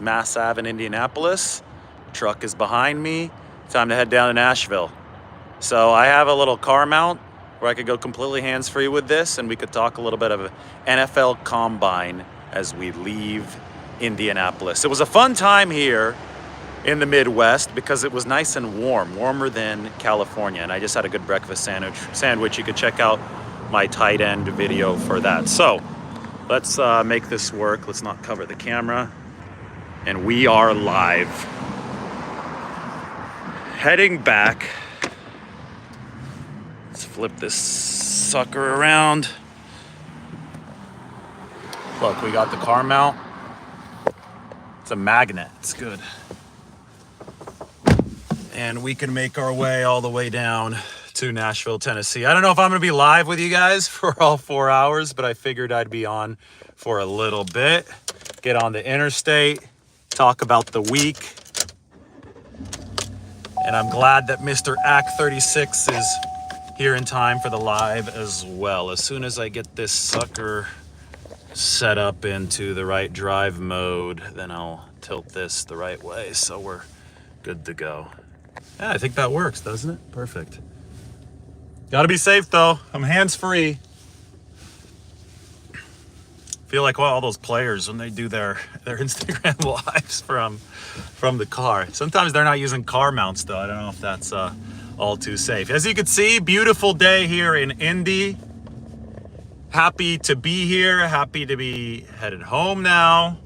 Mass Ave in Indianapolis. Truck is behind me. Time to head down to Nashville. So I have a little car mount where I could go completely hands-free with this, and we could talk a little bit of NFL Combine as we leave Indianapolis. It was a fun time here in the Midwest because it was nice and warm, warmer than California, and I just had a good breakfast sandwich. You could check out my tight end video for that. So let's make this work. Let's not cover the camera. And we are live. Heading back. Let's flip this sucker around. Look, we got the car mount. It's a magnet. It's good. And we can make our way all the way down to Nashville, Tennessee. I don't know if I'm going to be live with you guys for all 4 hours, but I figured I'd be on for a little bit. Get on the interstate. Talk about the week. And I'm glad that Mr. Act 36 is here in time for the live as well. As soon as I get this sucker set up into the right drive mode, then I'll tilt this the right way so we're good to go. Yeah, I think that works, doesn't it? Perfect. Gotta be safe though. I'm hands-free. Feel like all those players when they do their Instagram lives from the car. Sometimes they're not using car mounts though. I don't know if that's all too safe. As you can see, beautiful day here in Indy. Happy to be here. Happy to be headed home now.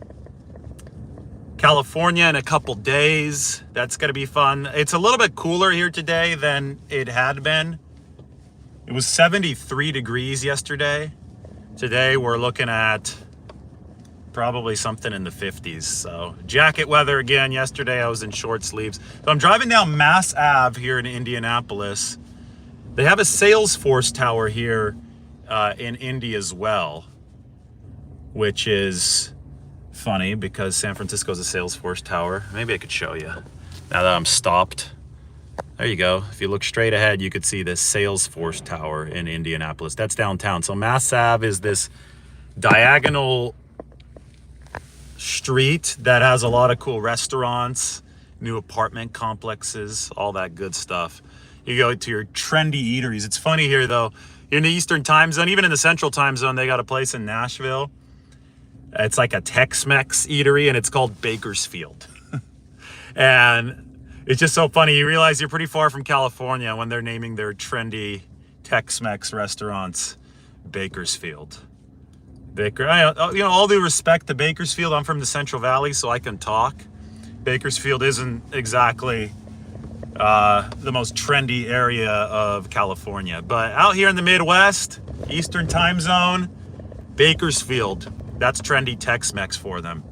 California in a couple days. That's gonna be fun. It's a little bit cooler here today than it had been. It was 73 degrees yesterday. Today we're looking at probably something in the 50s. So jacket weather again. Yesterday I was in short sleeves. So I'm driving down Mass Ave here in Indianapolis. They have a Salesforce tower here in Indy as well, which is funny because San Francisco's a Salesforce tower. Maybe I could show you now that I'm stopped. There you go. If you look straight ahead, you could see this Salesforce tower in Indianapolis. That's downtown. So Mass Ave is this diagonal street that has a lot of cool restaurants, new apartment complexes, all that good stuff. You go to your trendy eateries. It's funny here though, in the Eastern time zone, even in the Central time zone, they got a place in Nashville. It's like a Tex-Mex eatery and it's called Bakersfield. And it's just so funny. You realize you're pretty far from California when they're naming their trendy Tex-Mex restaurants Bakersfield. All due respect to Bakersfield, I'm from the Central Valley, so I can talk. Bakersfield isn't exactly the most trendy area of California. But out here in the Midwest, Eastern time zone, Bakersfield, that's trendy Tex-Mex for them.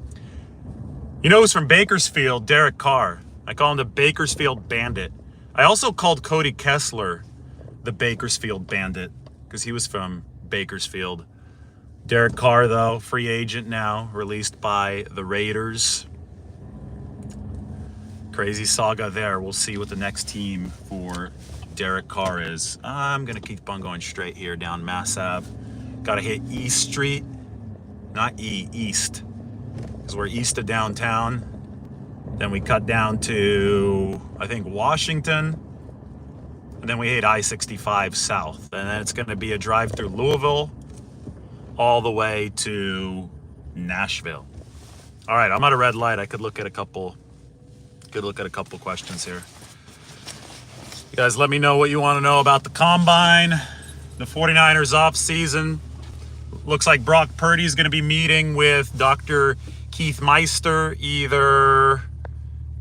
You know who's from Bakersfield? Derek Carr. I call him the Bakersfield Bandit. I also called Cody Kessler the Bakersfield Bandit because he was from Bakersfield. Derek Carr, though, free agent now, released by the Raiders. Crazy saga there. We'll see what the next team for Derek Carr is. I'm going to keep on going straight here down Mass Ave. Got to hit East Street. Not East. Because we're east of downtown. Then we cut down to, I think, Washington. And then we hit I-65 south. And then it's going to be a drive through Louisville all the way to Nashville. All right, I'm at a red light. I could look at a couple questions here. You guys let me know what you want to know about the Combine, the 49ers offseason. Looks like Brock Purdy is going to be meeting with Dr. Keith Meister either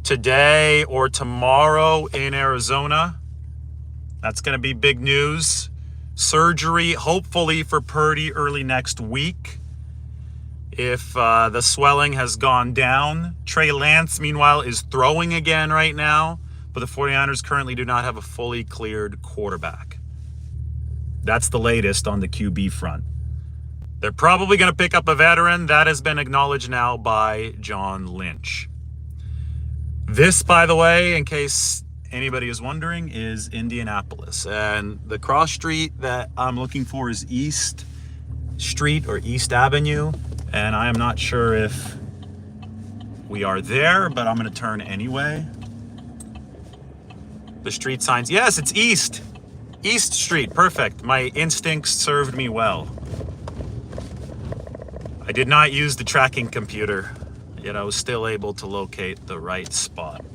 today or tomorrow in Arizona. That's going to be big news. Surgery, hopefully for Purdy early next week. If the swelling has gone down. Trey Lance, meanwhile, is throwing again right now, but the 49ers currently do not have a fully cleared quarterback. That's the latest on the QB front. They're probably going to pick up a veteran. That has been acknowledged now by John Lynch. This, by the way, in case anybody is wondering, is Indianapolis. And the cross street that I'm looking for is East Street or East Avenue. And I am not sure if we are there, but I'm going to turn anyway. The street signs. Yes, it's East. East Street. Perfect. My instincts served me well. I did not use the tracking computer, yet I was still able to locate the right spot.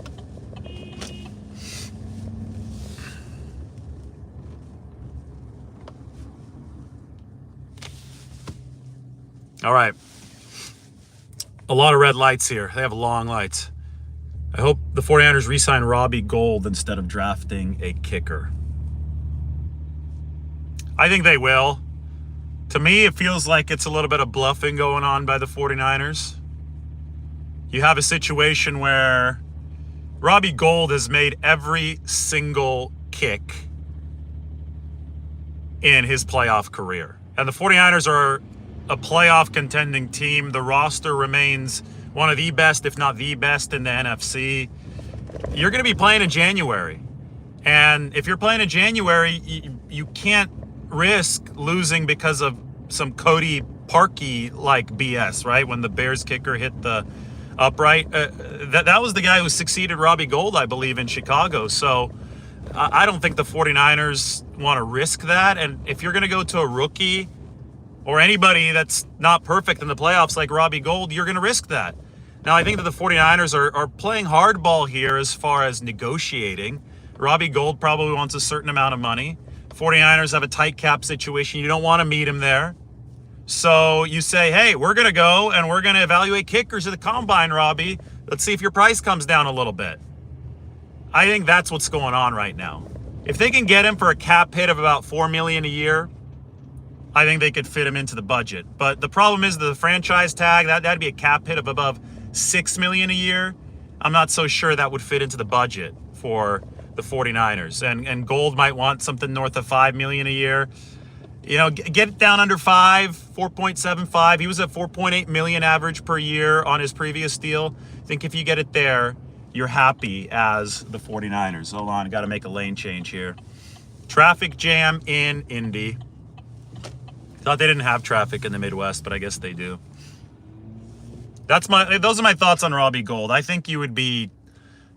All right. A lot of red lights here. They have long lights. I hope the 49ers re-sign Robbie Gould instead of drafting a kicker. I think they will. To me, it feels like it's a little bit of bluffing going on by the 49ers. You have a situation where Robbie Gould has made every single kick in his playoff career. And the 49ers are a playoff contending team. The roster remains one of the best, if not the best, in the NFC. You're going to be playing in January. And if you're playing in January, you can't risk losing because of some Cody Parkey-like BS, right? When the Bears kicker hit the upright. That was the guy who succeeded Robbie Gould, I believe, in Chicago. So I don't think the 49ers want to risk that. And if you're going to go to a rookie or anybody that's not perfect in the playoffs like Robbie Gould, you're going to risk that. Now, I think that the 49ers are playing hardball here as far as negotiating. Robbie Gould probably wants a certain amount of money. 49ers have a tight cap situation. You don't want to meet him there. So you say, hey, we're going to go and we're going to evaluate kickers at the combine, Robbie. Let's see if your price comes down a little bit. I think that's what's going on right now. If they can get him for a cap hit of about $4 million a year, I think they could fit him into the budget. But the problem is the franchise tag, that'd be a cap hit of above $6 million a year. I'm not so sure that would fit into the budget for the 49ers. And Gould might want something north of $5 million a year. You know, get it down under 4.75. He was at 4.8 million average per year on his previous deal. I think if you get it there, you're happy as the 49ers. Hold on, got to make a lane change here. Traffic jam in Indy. Thought they didn't have traffic in the Midwest, but I guess they do. Those are my thoughts on Robbie Gould. I think you would be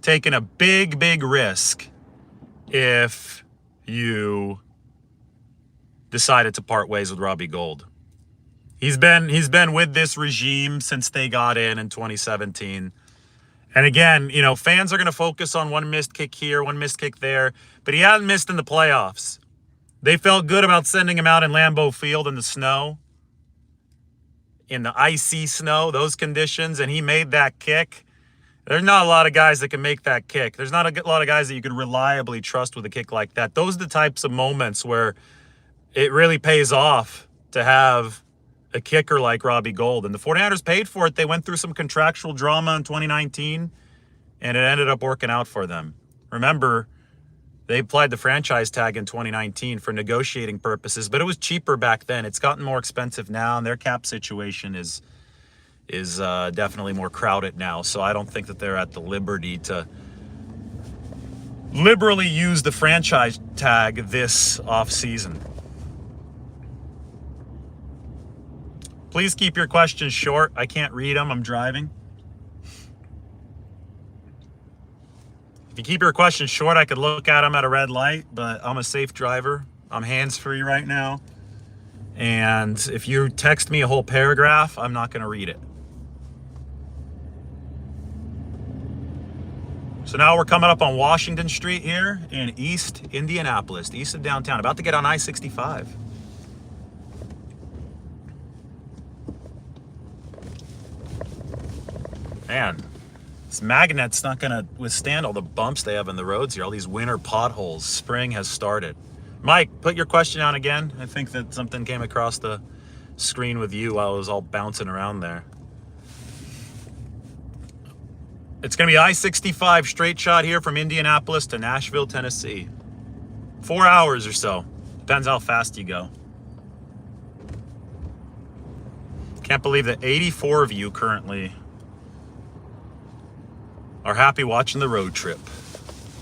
taking a big, big risk if you decided to part ways with Robbie Gould. He's been with this regime since they got in 2017. And again, you know, fans are going to focus on one missed kick here, one missed kick there, but he hadn't missed in the playoffs. They felt good about sending him out in Lambeau Field in the snow, in the icy snow, those conditions, and he made that kick. There's not a lot of guys that can make that kick. There's not a lot of guys that you could reliably trust with a kick like that. Those are the types of moments where it really pays off to have a kicker like Robbie Gould. And the 49ers paid for it. They went through some contractual drama in 2019, and it ended up working out for them. Remember, they applied the franchise tag in 2019 for negotiating purposes, but it was cheaper back then. It's gotten more expensive now, and their cap situation is definitely more crowded now. So I don't think that they're at the liberty to liberally use the franchise tag this offseason. Please keep your questions short. I can't read them. I'm driving. If you keep your questions short, I could look at them at a red light, but I'm a safe driver. I'm hands-free right now. And if you text me a whole paragraph, I'm not going to read it. So now we're coming up on Washington Street here in East Indianapolis, east of downtown, about to get on I-65. Man, this magnet's not going to withstand all the bumps they have in the roads here, all these winter potholes. Spring has started. Mike, put your question on again. I think that something came across the screen with you while I was all bouncing around there. It's going to be I-65 straight shot here from Indianapolis to Nashville, Tennessee. 4 hours or so. Depends how fast you go. Can't believe that 84 of you currently are happy watching the road trip.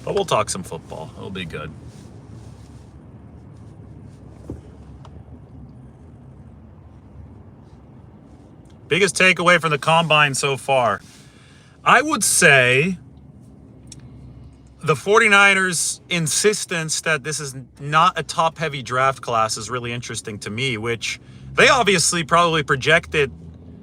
But we'll talk some football. It'll be good. Biggest takeaway from the combine so far. I would say the 49ers' insistence that this is not a top-heavy draft class is really interesting to me, which they obviously probably projected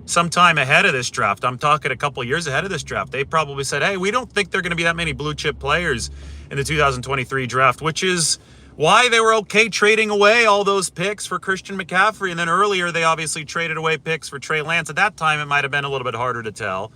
sometime ahead of this draft. I'm talking a couple years ahead of this draft. They probably said, hey, we don't think there are going to be that many blue-chip players in the 2023 draft, which is why they were okay trading away all those picks for Christian McCaffrey. And then earlier, they obviously traded away picks for Trey Lance. At that time, it might have been a little bit harder to tell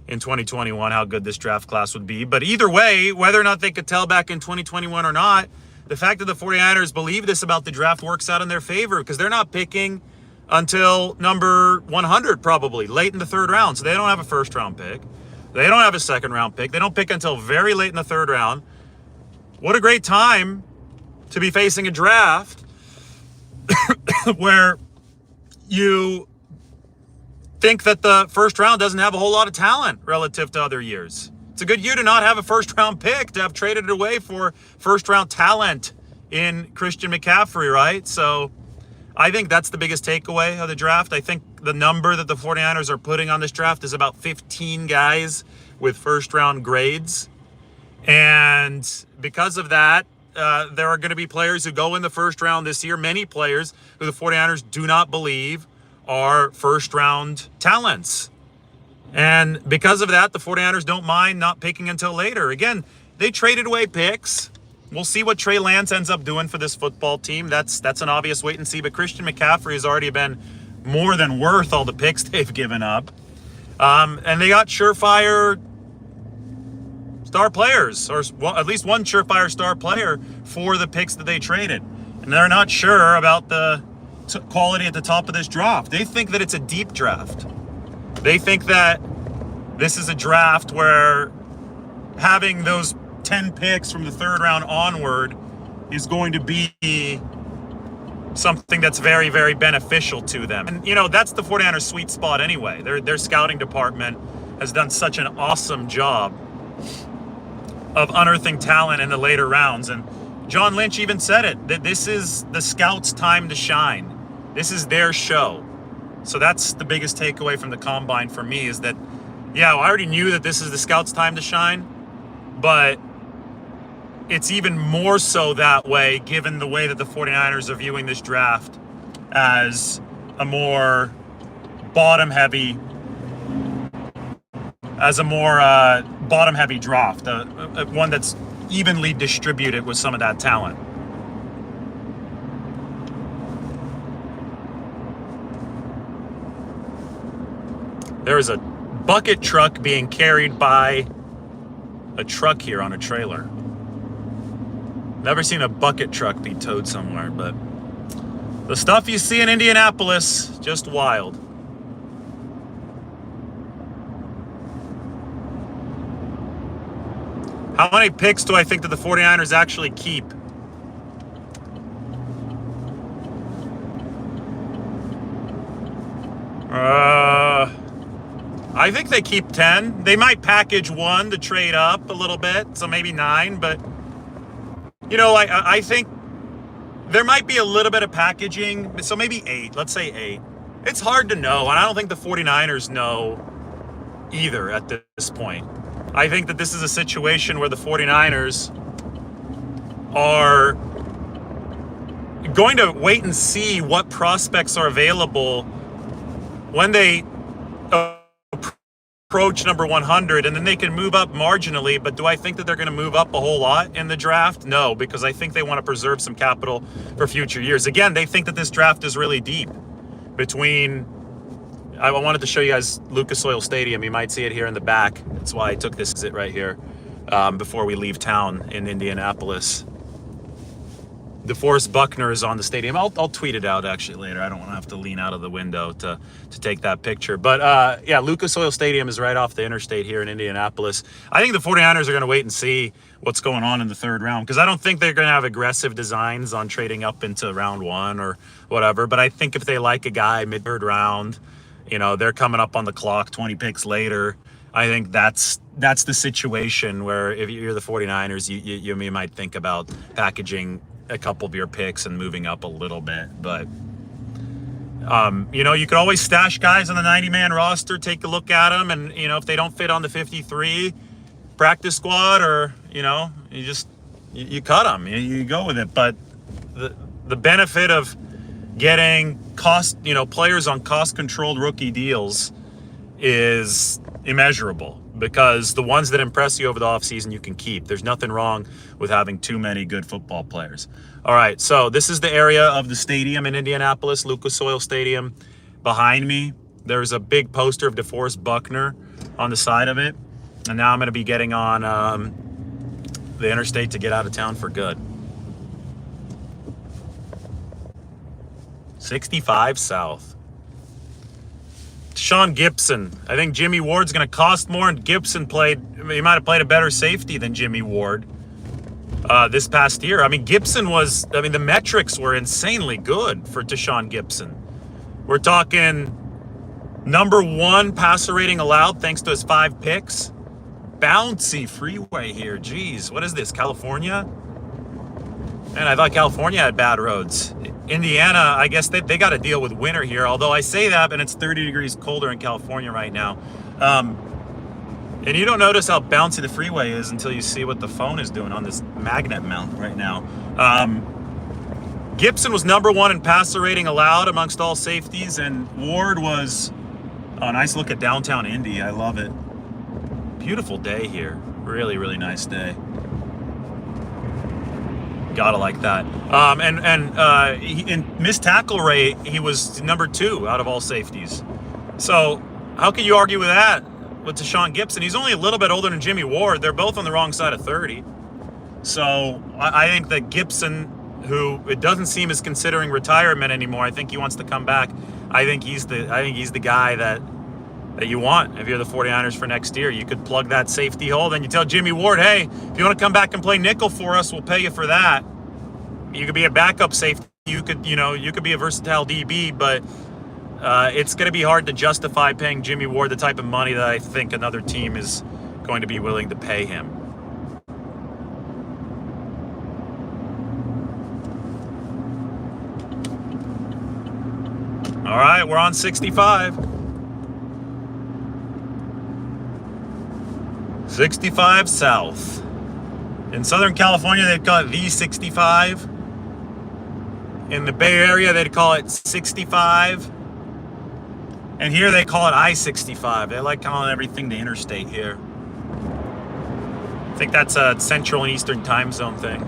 in 2021 how good this draft class would be. But either way, whether or not they could tell back in 2021 or not, the fact that the 49ers believe this about the draft works out in their favor, because they're not picking until number 100 probably, late in the third round. So they don't have a first-round pick. They don't have a second-round pick. They don't pick until very late in the third round. What a great time to be facing a draft where you think that the first round doesn't have a whole lot of talent relative to other years. It's a good year to not have a first-round pick, to have traded it away for first-round talent in Christian McCaffrey, right? So I think that's the biggest takeaway of the draft. I think the number that the 49ers are putting on this draft is about 15 guys with first-round grades. And because of that, there are going to be players who go in the first round this year, many players who the 49ers do not believe are first-round talents. And because of that, the 49ers don't mind not picking until later. Again, they traded away picks. We'll see what Trey Lance ends up doing for this football team. That's an obvious wait and see. But Christian McCaffrey has already been more than worth all the picks they've given up. And they got surefire star players, or at least one surefire star player for the picks that they traded. And they're not sure about the quality at the top of this draft. They think that it's a deep draft. They think that this is a draft where having those 10 picks from the third round onward is going to be something that's very, very beneficial to them. And, that's the 49ers' sweet spot anyway. Their scouting department has done such an awesome job of unearthing talent in the later rounds. And John Lynch even said it, that this is the scouts' time to shine. This is their show. So that's the biggest takeaway from the combine for me, is that, I already knew that this is the scouts' time to shine, but it's even more so that way given the way that the 49ers are viewing this draft as a more bottom-heavy draft, one that's evenly distributed with some of that talent. There is a bucket truck being carried by a truck here on a trailer. Never seen a bucket truck be towed somewhere, but the stuff you see in Indianapolis, just wild. How many picks do I think that the 49ers actually keep? I think they keep 10. They might package one to trade up a little bit, so maybe 9. But, I think there might be a little bit of packaging, so maybe 8. Let's say 8. It's hard to know, and I don't think the 49ers know either at this point. I think that this is a situation where the 49ers are going to wait and see what prospects are available when they approach number 100, and then they can move up marginally. But do I think that they're going to move up a whole lot in the draft? No, because I think they want to preserve some capital for future years. Again, they think that this draft is really deep. I wanted to show you guys Lucas Oil Stadium. You might see it here in the back. That's why I took this exit right here before we leave town in Indianapolis. DeForest Buckner is on the stadium. I'll tweet it out actually later. I don't want to have to lean out of the window to take that picture. But Lucas Oil Stadium is right off the interstate here in Indianapolis. I think the 49ers are going to wait and see what's going on in the third round, because I don't think they're going to have aggressive designs on trading up into round 1 or whatever. But I think if they like a guy mid-third round, they're coming up on the clock 20 picks later. I think that's the situation where if you're the 49ers, you might think about packaging a couple of your picks and moving up a little bit. But You could always stash guys on the 90-man roster, take a look at them, and, if they don't fit on the 53 practice squad, or, you cut them, you go with it. But the benefit of getting players on cost-controlled rookie deals is immeasurable, because the ones that impress you over the offseason you can keep. There's nothing wrong with having too many good football players. All right, so this is the area of the stadium in Indianapolis, Lucas Oil Stadium. Behind me, there's a big poster of DeForest Buckner on the side of it. And now I'm going to be getting on the interstate to get out of town for good. 65 South. Sean Gibson. I think Jimmy Ward's going to cost more, and Gibson he might have played a better safety than Jimmy Ward this past year. I mean, the metrics were insanely good for Deshaun Gibson. We're talking number 1 passer rating allowed thanks to his 5 picks. Bouncy freeway here. Jeez, what is this, California? Man, I thought California had bad roads. Indiana, I guess they got to deal with winter here, although I say that, and it's 30 degrees colder in California right now. And you don't notice how bouncy the freeway is until you see what the phone is doing on this magnet mount right now. Gibson was number 1 in passer rating allowed amongst all safeties, and Ward was a nice look at downtown Indy. I love it. Beautiful day here. Really, really nice day. Gotta like that. In missed tackle rate, he was number 2 out of all safeties. So how can you argue with that with Deshaun Gibson? He's only a little bit older than Jimmy Ward. They're both on the wrong side of 30. So I think that Gibson, who it doesn't seem is considering retirement anymore, I think he wants to come back. I think he's the guy that you want if you're the 49ers for next year. You could plug that safety hole. Then you tell Jimmy Ward, hey, if you want to come back and play nickel for us, we'll pay you for that. You could be a backup safety. You could be a versatile DB, but it's going to be hard to justify paying Jimmy Ward the type of money that I think another team is going to be willing to pay him. All right, we're on 65. 65 South. In Southern California, they'd call it the 65. In the Bay Area, they'd call it 65. And here they call it I-65. They like calling everything the interstate here. I think that's a Central and Eastern time zone thing.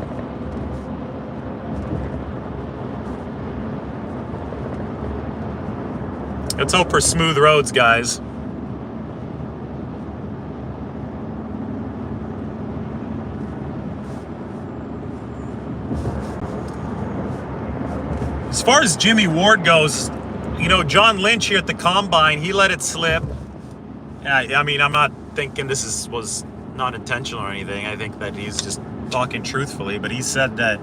Let's hope for smooth roads, guys. As far as Jimmy Ward goes, John Lynch here at the Combine, he let it slip. I mean, I'm not thinking this was not intentional or anything. I think that he's just talking truthfully, but he said that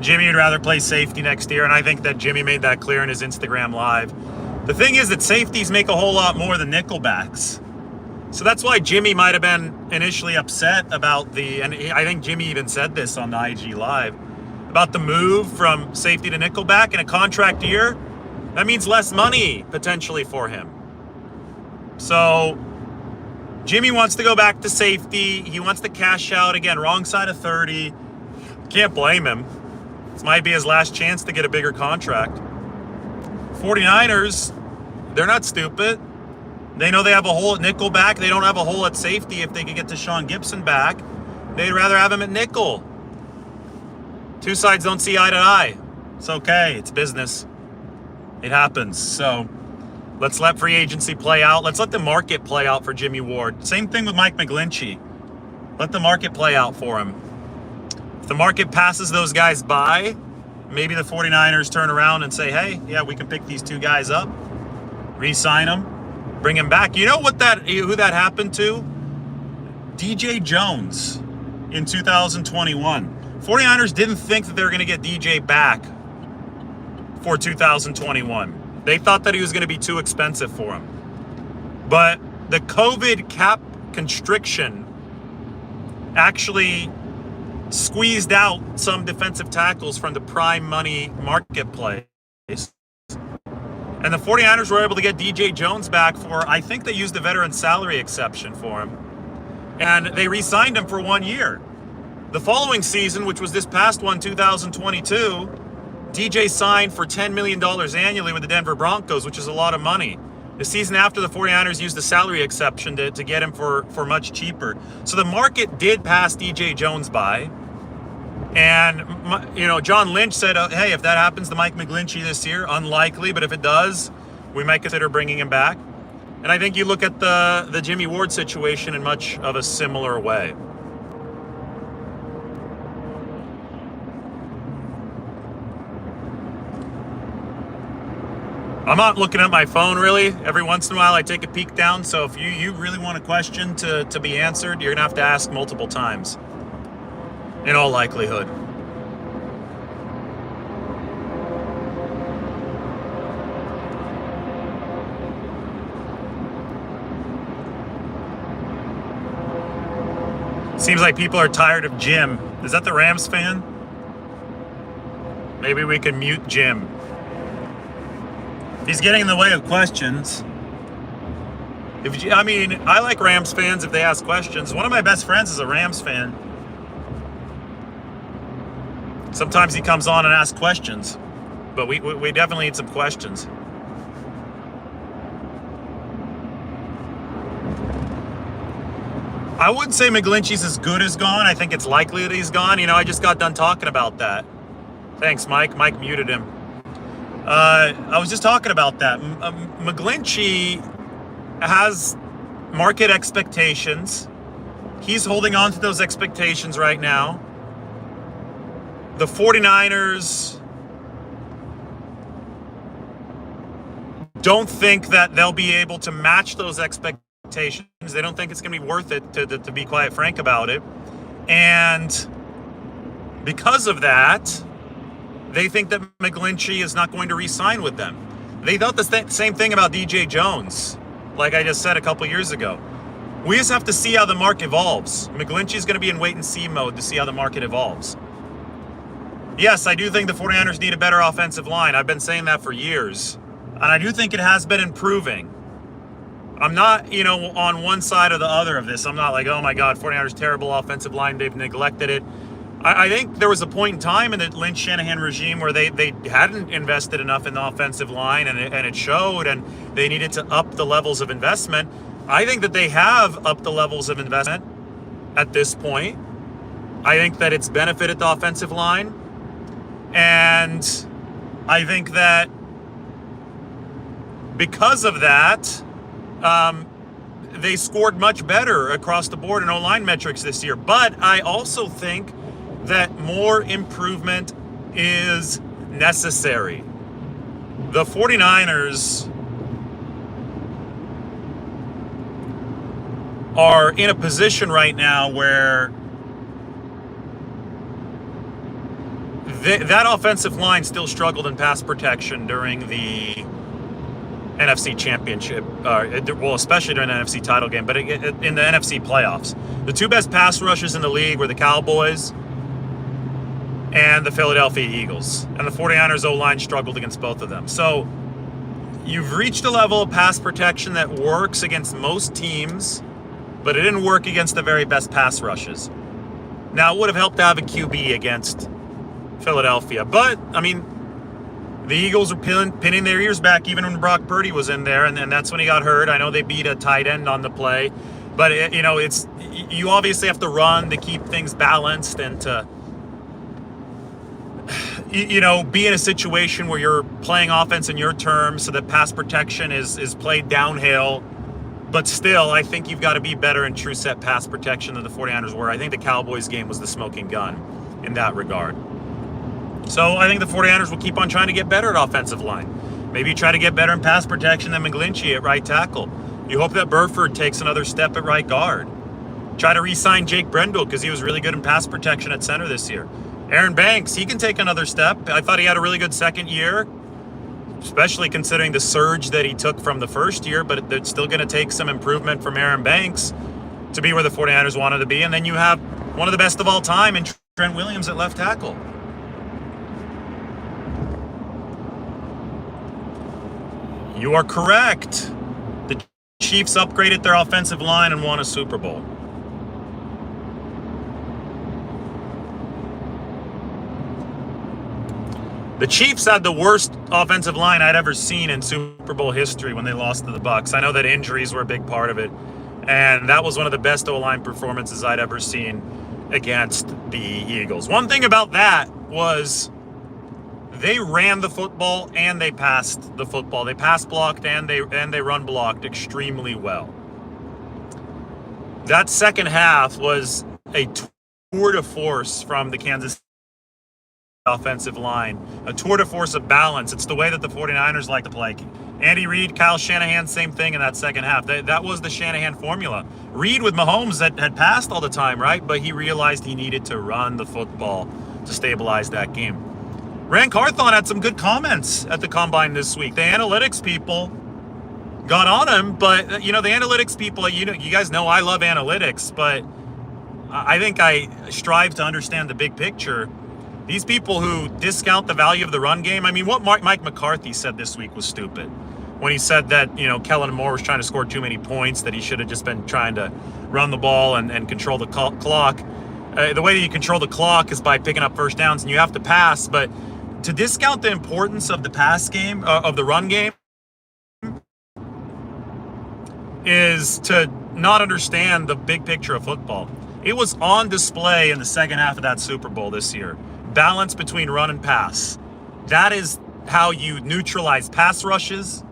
Jimmy would rather play safety next year, and I think that Jimmy made that clear in his Instagram Live. The thing is that safeties make a whole lot more than nickelbacks. So that's why Jimmy might have been initially upset about and I think Jimmy even said this on the IG Live, about the move from safety to nickelback in a contract year. That means less money potentially for him. So Jimmy wants to go back to safety. He wants to cash out. Again, wrong side of 30. Can't blame him. This might be his last chance to get a bigger contract. 49ers, they're not stupid. They know they have a hole at nickelback. They don't have a hole at safety. If they could get Deshaun Gibson back, they'd rather have him at nickel. Two sides don't see eye to eye. It's okay. It's business. It happens. So let's let free agency play out. Let's let the market play out for Jimmy Ward. Same thing with Mike McGlinchey. Let the market play out for him. If the market passes those guys by, maybe the 49ers turn around and say, hey, yeah, we can pick these two guys up, re-sign them, bring him back. You know who that happened to? DJ Jones in 2021. 49ers didn't think that they were going to get DJ back for 2021. They thought that he was going to be too expensive for him. But the COVID cap constriction actually squeezed out some defensive tackles from the prime money marketplace. And the 49ers were able to get DJ Jones back for, I think they used the veteran salary exception for him. And they re-signed him for 1 year. The following season, which was this past one, 2022, DJ signed for $10 million annually with the Denver Broncos, which is a lot of money. The season after, the 49ers used the salary exception to get him for much cheaper. So the market did pass DJ Jones by. And, John Lynch said, hey, if that happens to Mike McGlinchey this year, unlikely, but if it does, we might consider bringing him back. And I think you look at the Jimmy Ward situation in much of a similar way. I'm not looking at my phone, really. Every once in a while, I take a peek down. So if you really want a question to be answered, you're going to have to ask multiple times, in all likelihood. Seems like people are tired of Jim. Is that the Rams fan? Maybe we can mute Jim. He's getting in the way of questions. I like Rams fans if they ask questions. One of my best friends is a Rams fan. Sometimes he comes on and asks questions, but we definitely need some questions. I wouldn't say McGlinchey's as good as gone. I think it's likely that he's gone. I just got done talking about that. Thanks, Mike. Mike muted him. I was just talking about that. McGlinchey has market expectations. He's holding on to those expectations right now. The 49ers don't think that they'll be able to match those expectations. They don't think it's going to be worth it, to be quite frank about it. And because of that, they think that McGlinchey is not going to re-sign with them. They thought the same thing about DJ Jones, like I just said a couple years ago. We just have to see how the market evolves. McGlinchey's going to be in wait-and-see mode to see how the market evolves. Yes, I do think the 49ers need a better offensive line. I've been saying that for years. And I do think it has been improving. I'm not, on one side or the other of this. I'm not like, oh my God, 49ers terrible offensive line. They've neglected it. I think there was a point in time in the Lynch-Shanahan regime where they hadn't invested enough in the offensive line, and it showed, and they needed to up the levels of investment. I think that they have upped the levels of investment at this point. I think that it's benefited the offensive line. And I think that because of that, they scored much better across the board in O-line metrics this year. But I also think that more improvement is necessary. The 49ers are in a position right now where that offensive line still struggled in pass protection during the NFC Championship, especially during the NFC title game, but in the NFC playoffs. The two best pass rushers in the league were the Cowboys and the Philadelphia Eagles. And the 49ers O-line struggled against both of them. So you've reached a level of pass protection that works against most teams, but it didn't work against the very best pass rushes. Now, it would have helped to have a QB against Philadelphia. But, the Eagles are pinning their ears back even when Brock Purdy was in there, and that's when he got hurt. I know they beat a tight end on the play. But, you obviously have to run to keep things balanced and to be in a situation where you're playing offense in your terms so that pass protection is played downhill. But still, I think you've got to be better in true set pass protection than the 49ers were. I think the Cowboys game was the smoking gun in that regard. So I think the 49ers will keep on trying to get better at offensive line. Maybe try to get better in pass protection than McGlinchey at right tackle. You hope that Burford takes another step at right guard. Try to re-sign Jake Brendel because he was really good in pass protection at center this year. Aaron Banks, he can take another step. I thought he had a really good second year, especially considering the surge that he took from the first year, but it's still going to take some improvement from Aaron Banks to be where the 49ers wanted to be. And then you have one of the best of all time in Trent Williams at left tackle. You are correct. The Chiefs upgraded their offensive line and won a Super Bowl. The Chiefs had the worst offensive line I'd ever seen in Super Bowl history when they lost to the Bucs. I know that injuries were a big part of it, and that was one of the best O-line performances I'd ever seen against the Eagles. One thing about that was they ran the football and they passed the football. They pass blocked and they run blocked extremely well. That second half was a tour de force from the Kansas offensive line, a tour de force of balance. It's the way that the 49ers like to play. Andy Reid, Kyle Shanahan, same thing in that second half. That was the Shanahan formula. Reid with Mahomes that had passed all the time, right? But he realized he needed to run the football to stabilize that game. Rand Carthon had some good comments at the Combine this week. The analytics people got on him, but the analytics people, you guys know I love analytics, but I think I strive to understand the big picture. These people who discount the value of the run game, I mean, what Mike McCarthy said this week was stupid. When he said that, Kellen Moore was trying to score too many points, that he should have just been trying to run the ball and control the clock. The way that you control the clock is by picking up first downs, and you have to pass. But to discount the importance of the pass game, of the run game, is to not understand the big picture of football. It was on display in the second half of that Super Bowl this year. Balance between run and pass. That is how you neutralize pass rushes,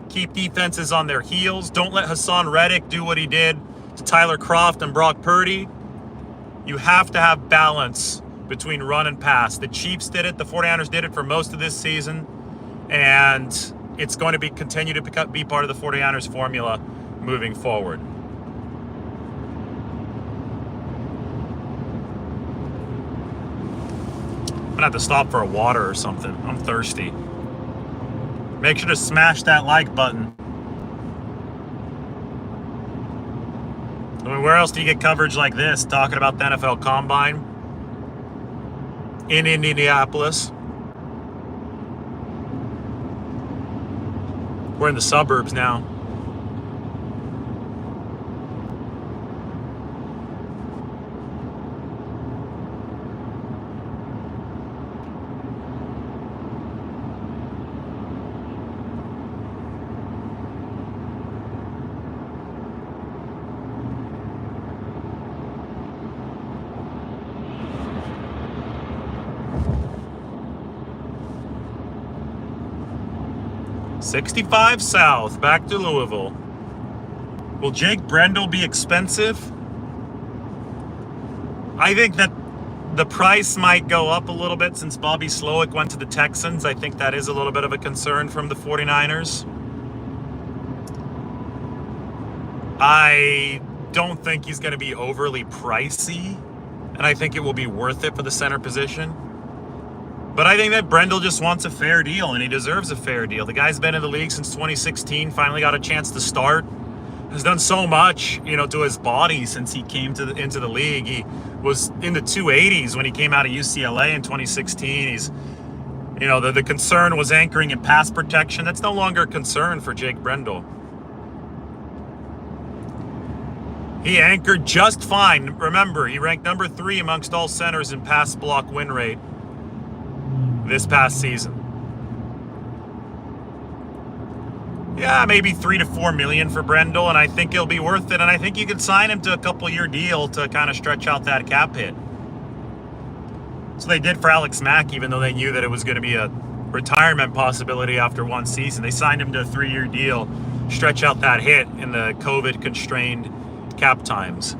keep defenses on their heels. Don't let Hassan Reddick do what he did to Tyler Kroft and Brock Purdy. You have to have balance between run and pass. The Chiefs did it. The 49ers did it for most of this season. And it's going to continue to be part of the 49ers formula moving forward. I'm gonna have to stop for a water or something. I'm thirsty. Make sure to smash that like button. I mean, where else do you get coverage like this, talking about the NFL Combine in Indianapolis? We're in the suburbs now. $65 south, back to Louisville. Will Jake Brendel be expensive? I think that the price might go up a little bit since Bobby Slowick went to the Texans. I think that is a little bit of a concern from the 49ers. I don't think he's going to be overly pricey, and I think it will be worth it for the center position. But I think that Brendel just wants a fair deal, and he deserves a fair deal. The guy's been in the league since 2016, finally got a chance to start. Has done so much, to his body since he came into the league. He was in the 280s when he came out of UCLA in 2016. He's, the concern was anchoring in pass protection. That's no longer a concern for Jake Brendel. He anchored just fine. Remember, he ranked number 3 amongst all centers in pass block win rate this past season. Yeah, maybe $3 to $4 million for Brendel, and I think it'll be worth it. And I think you could sign him to a couple-year deal to kind of stretch out that cap hit. So they did for Alex Mack, even though they knew that it was going to be a retirement possibility after one season. They signed him to a 3-year deal, stretch out that hit in the COVID-constrained cap times.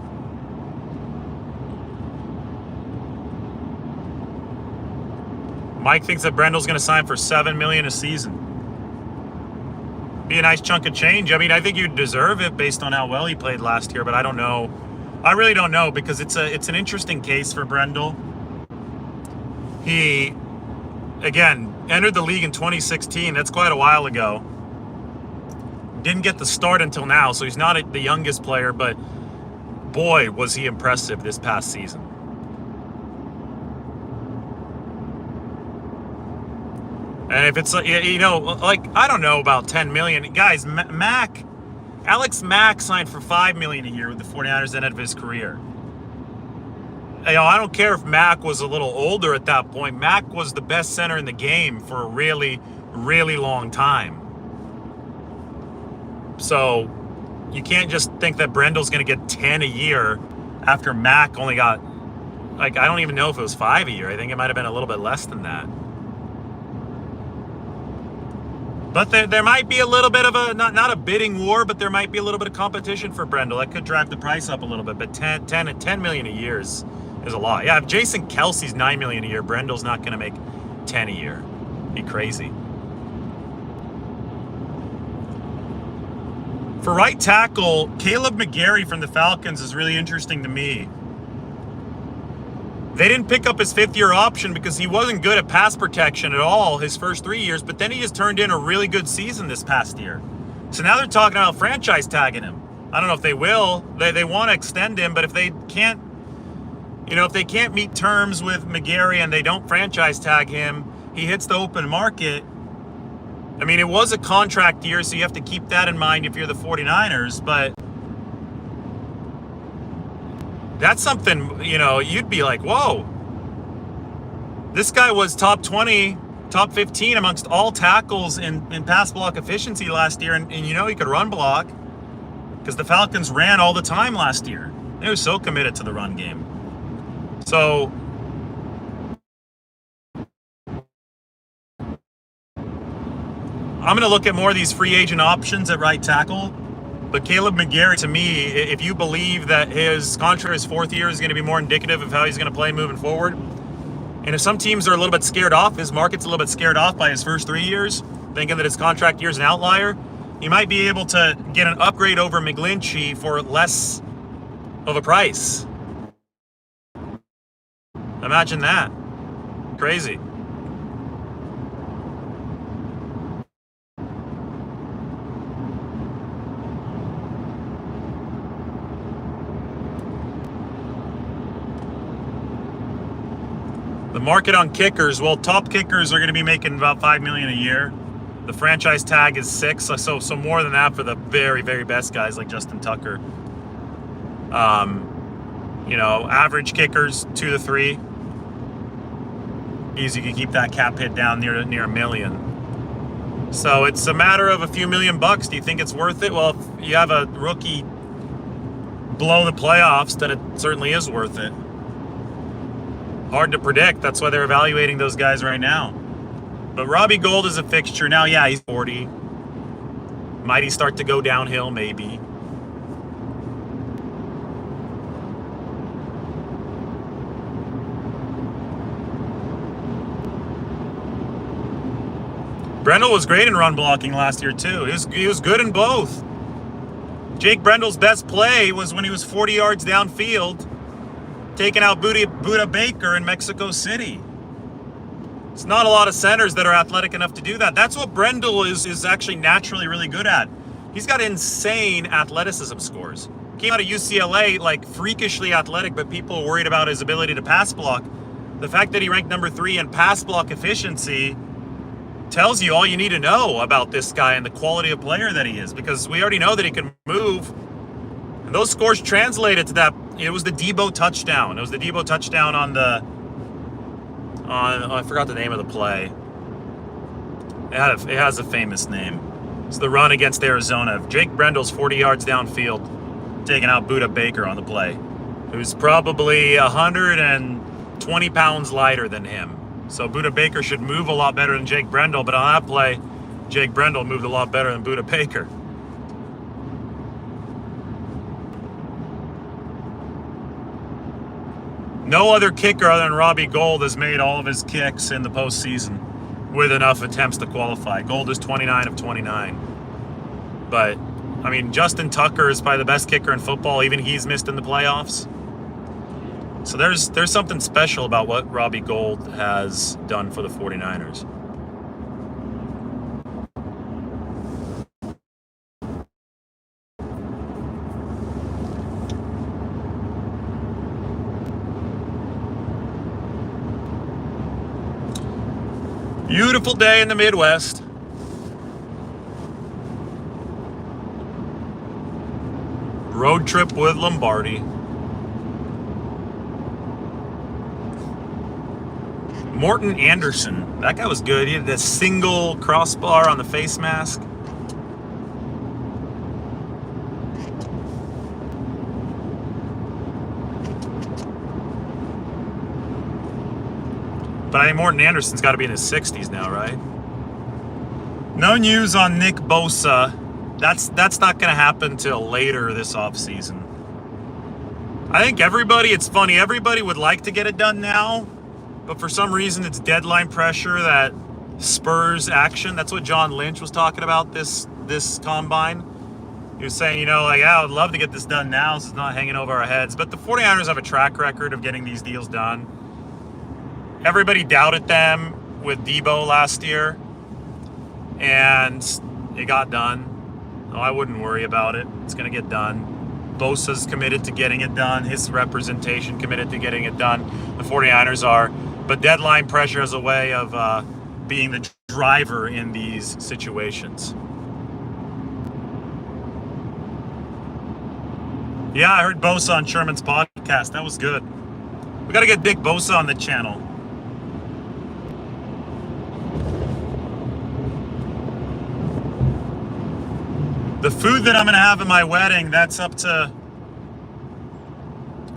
Mike thinks that Brendel's going to sign for $7 million a season. Be a nice chunk of change. I mean, I think you'd deserve it based on how well he played last year, but I don't know. I really don't know, because it's an interesting case for Brendel. He, again, entered the league in 2016. That's quite a while ago. Didn't get the start until now, so he's not the youngest player, but boy, was he impressive this past season. And if it's, like, I don't know about 10 million. Guys, Alex Mack signed for $5 million a year with the 49ers at the end of his career. I don't care if Mack was a little older at that point. Mack was the best center in the game for a really, really long time. So you can't just think that Brendel's going to get 10 a year after Mack only got, I don't even know if it was 5 a year. I think it might have been a little bit less than that. But there might be a little bit of a, not a bidding war, but there might be a little bit of competition for Brendel. That could drive the price up a little bit. But 10 million a year is a lot. Yeah, if Jason Kelsey's $9 million a year, Brendel's not going to make 10 a year. Be crazy. For right tackle, Caleb McGarry from the Falcons is really interesting to me. They didn't pick up his 5th-year option because he wasn't good at pass protection at all his first 3 years, but then he just turned in a really good season this past year. So now they're talking about franchise tagging him. I don't know if they will. They want to extend him, but if they can't, if they can't meet terms with McGarry and they don't franchise tag him, he hits the open market. I mean, it was a contract year, so you have to keep that in mind if you're the 49ers, but that's something, you'd be like, whoa. This guy was top 20, top 15 amongst all tackles in pass block efficiency last year, and he could run block because the Falcons ran all the time last year. They were so committed to the run game. So I'm going to look at more of these free agent options at right tackle. But Caleb McGarry, to me, if you believe that his contract, his 4th year, is going to be more indicative of how he's going to play moving forward, and if some teams are a little bit scared off, his market's a little bit scared off by his first 3 years, thinking that his contract year is an outlier, he might be able to get an upgrade over McGlinchey for less of a price. Imagine that. Crazy. The market on kickers, well, top kickers are going to be making about $5 million a year. The franchise tag is $6, so more than that for the very, very best guys like Justin Tucker. Average kickers 2 to 3. Easy to keep that cap hit down near $1 million. So it's a matter of a few $1,000,000. Do you think it's worth it? Well, if you have a rookie blow the playoffs, then it certainly is worth it. Hard to predict. That's why they're evaluating those guys right now. But Robbie Gould is a fixture. Now, yeah, he's 40. Might he start to go downhill? Maybe. Brendel was great in run blocking last year, too. He was good in both. Jake Brendel's best play was when he was 40 yards downfield, taking out Buda Baker in Mexico City. It's not a lot of centers that are athletic enough to do that. That's what Brendel is actually naturally really good at. He's got insane athleticism scores. Came out of UCLA like freakishly athletic, but people are worried about his ability to pass block. The fact that he ranked number 3 in pass block efficiency tells you all you need to know about this guy and the quality of player that he is, because we already know that he can move. And those scores translated to that. It was the Debo touchdown. It was the Debo touchdown I forgot the name of the play. It has a famous name. It's the run against Arizona. Jake Brendel's 40 yards downfield, taking out Buda Baker on the play, who's probably 120 pounds lighter than him. So Buda Baker should move a lot better than Jake Brendel, but on that play, Jake Brendel moved a lot better than Buda Baker. No other kicker other than Robbie Gould has made all of his kicks in the postseason with enough attempts to qualify. Gould is 29 of 29. But, I mean, Justin Tucker is probably the best kicker in football. Even he's missed in the playoffs. So there's something special about what Robbie Gould has done for the 49ers. Beautiful day in the Midwest. Road trip with Lombardi. Morton Anderson. That guy was good. He had a single crossbar on the face mask. But I think Morton Anderson's got to be in his 60s now, right? No news on Nick Bosa. That's not going to happen till later this offseason. I think it's funny, everybody would like to get it done now, but for some reason it's deadline pressure that spurs action. That's what John Lynch was talking about this combine. He was saying, I would love to get this done now so it's not hanging over our heads. But the 49ers have a track record of getting these deals done. Everybody doubted them with Debo last year, and it got done. I wouldn't worry about it. It's going to get done. Bosa's committed to getting it done. His representation committed to getting it done. The 49ers are. But deadline pressure is a way of being the driver in these situations. Yeah, I heard Bosa on Sherman's podcast. That was good. We got to get Dick Bosa on the channel. The food that I'm going to have at my wedding, it's up to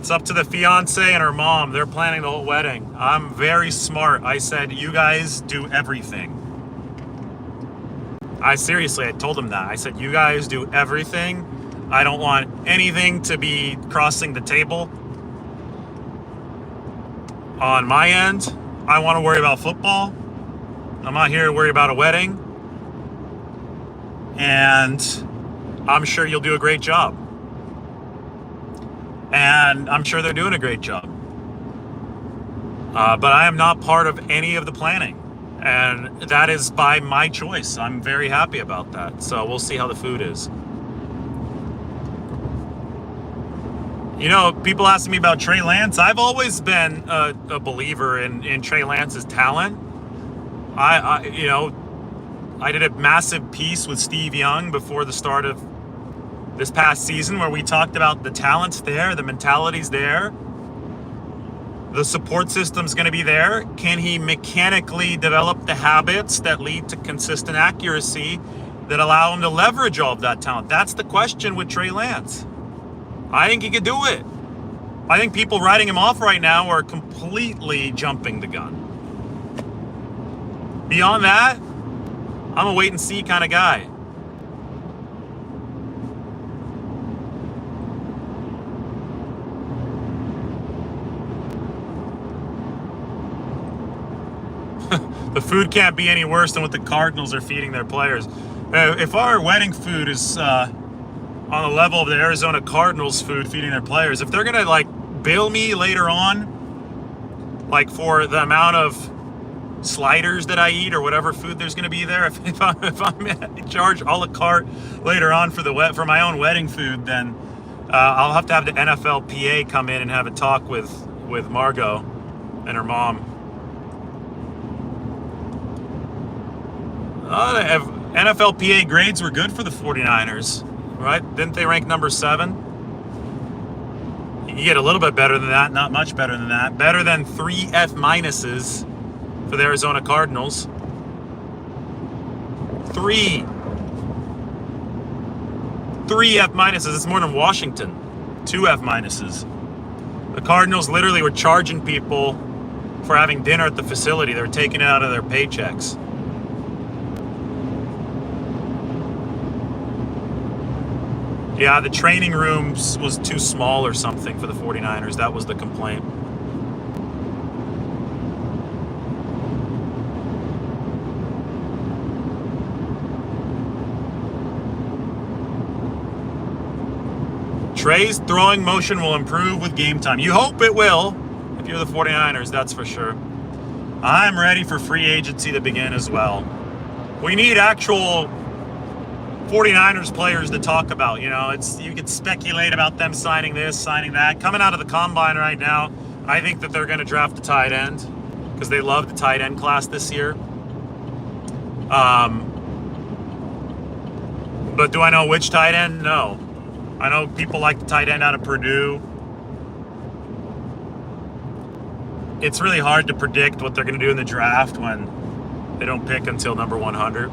the fiance and her mom. They're planning the whole wedding. I'm very smart. I said, you guys do everything. I told them that. I said, you guys do everything. I don't want anything to be crossing the table. On my end, I want to worry about football. I'm not here to worry about a wedding. And I'm sure you'll do a great job. And I'm sure they're doing a great job. But I am not part of any of the planning. And that is by my choice. I'm very happy about that. So we'll see how the food is. People asking me about Trey Lance. I've always been a believer in Trey Lance's talent. I did a massive piece with Steve Young before the start of this past season where we talked about the talent's there, the mentality's there, the support system's going to be there. Can he mechanically develop the habits that lead to consistent accuracy that allow him to leverage all of that talent? That's the question with Trey Lance. I think he could do it. I think people writing him off right now are completely jumping the gun. Beyond that, I'm a wait and see kind of guy. The food can't be any worse than what the Cardinals are feeding their players. If our wedding food is on the level of the Arizona Cardinals food feeding their players, if they're going to bill me later on, for the amount of sliders that I eat or whatever food there's going to be there, if I'm in charge a la carte later on for my own wedding food, then I'll have to have the NFLPA come in and have a talk with Margot and her mom. NFLPA grades were good for the 49ers, right? Didn't they rank number 7? You can get a little bit better than that, not much better than that. Better than 3 F minuses for the Arizona Cardinals. 3 F minuses. It's more than Washington. 2 F minuses. The Cardinals literally were charging people for having dinner at the facility. They were taking it out of their paychecks. Yeah, the training rooms was too small or something for the 49ers. That was the complaint. Trey's throwing motion will improve with game time. You hope it will, if you're the 49ers, that's for sure. I'm ready for free agency to begin as well. We need actual 49ers players to talk about. You could speculate about them signing this, signing that. Coming out of the combine right now, I think that they're going to draft a tight end because they love the tight end class this year. But do I know which tight end? No. I know people like the tight end out of Purdue. It's really hard to predict what they're going to do in the draft when they don't pick until number 100.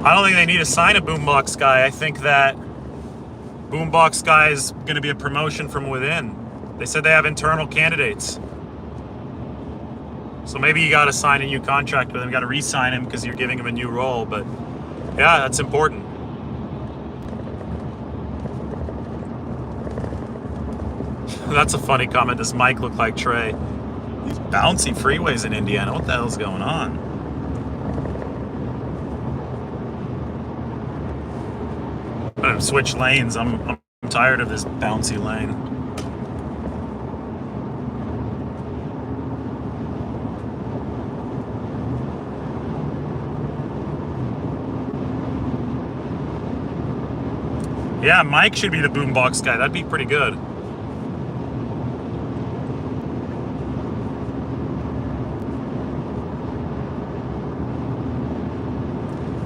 I don't think they need to sign a boombox guy. I think that boombox guy is going to be a promotion from within. They said they have internal candidates. So maybe you got to sign a new contract with him. You got to re-sign him because you're giving him a new role. But yeah, that's important. That's a funny comment. Does Mike look like Trey? These bouncy freeways in Indiana. What the hell's going on? I'm gonna switch lanes. I'm tired of this bouncy lane. Yeah, Mike should be the boombox guy. That'd be pretty good.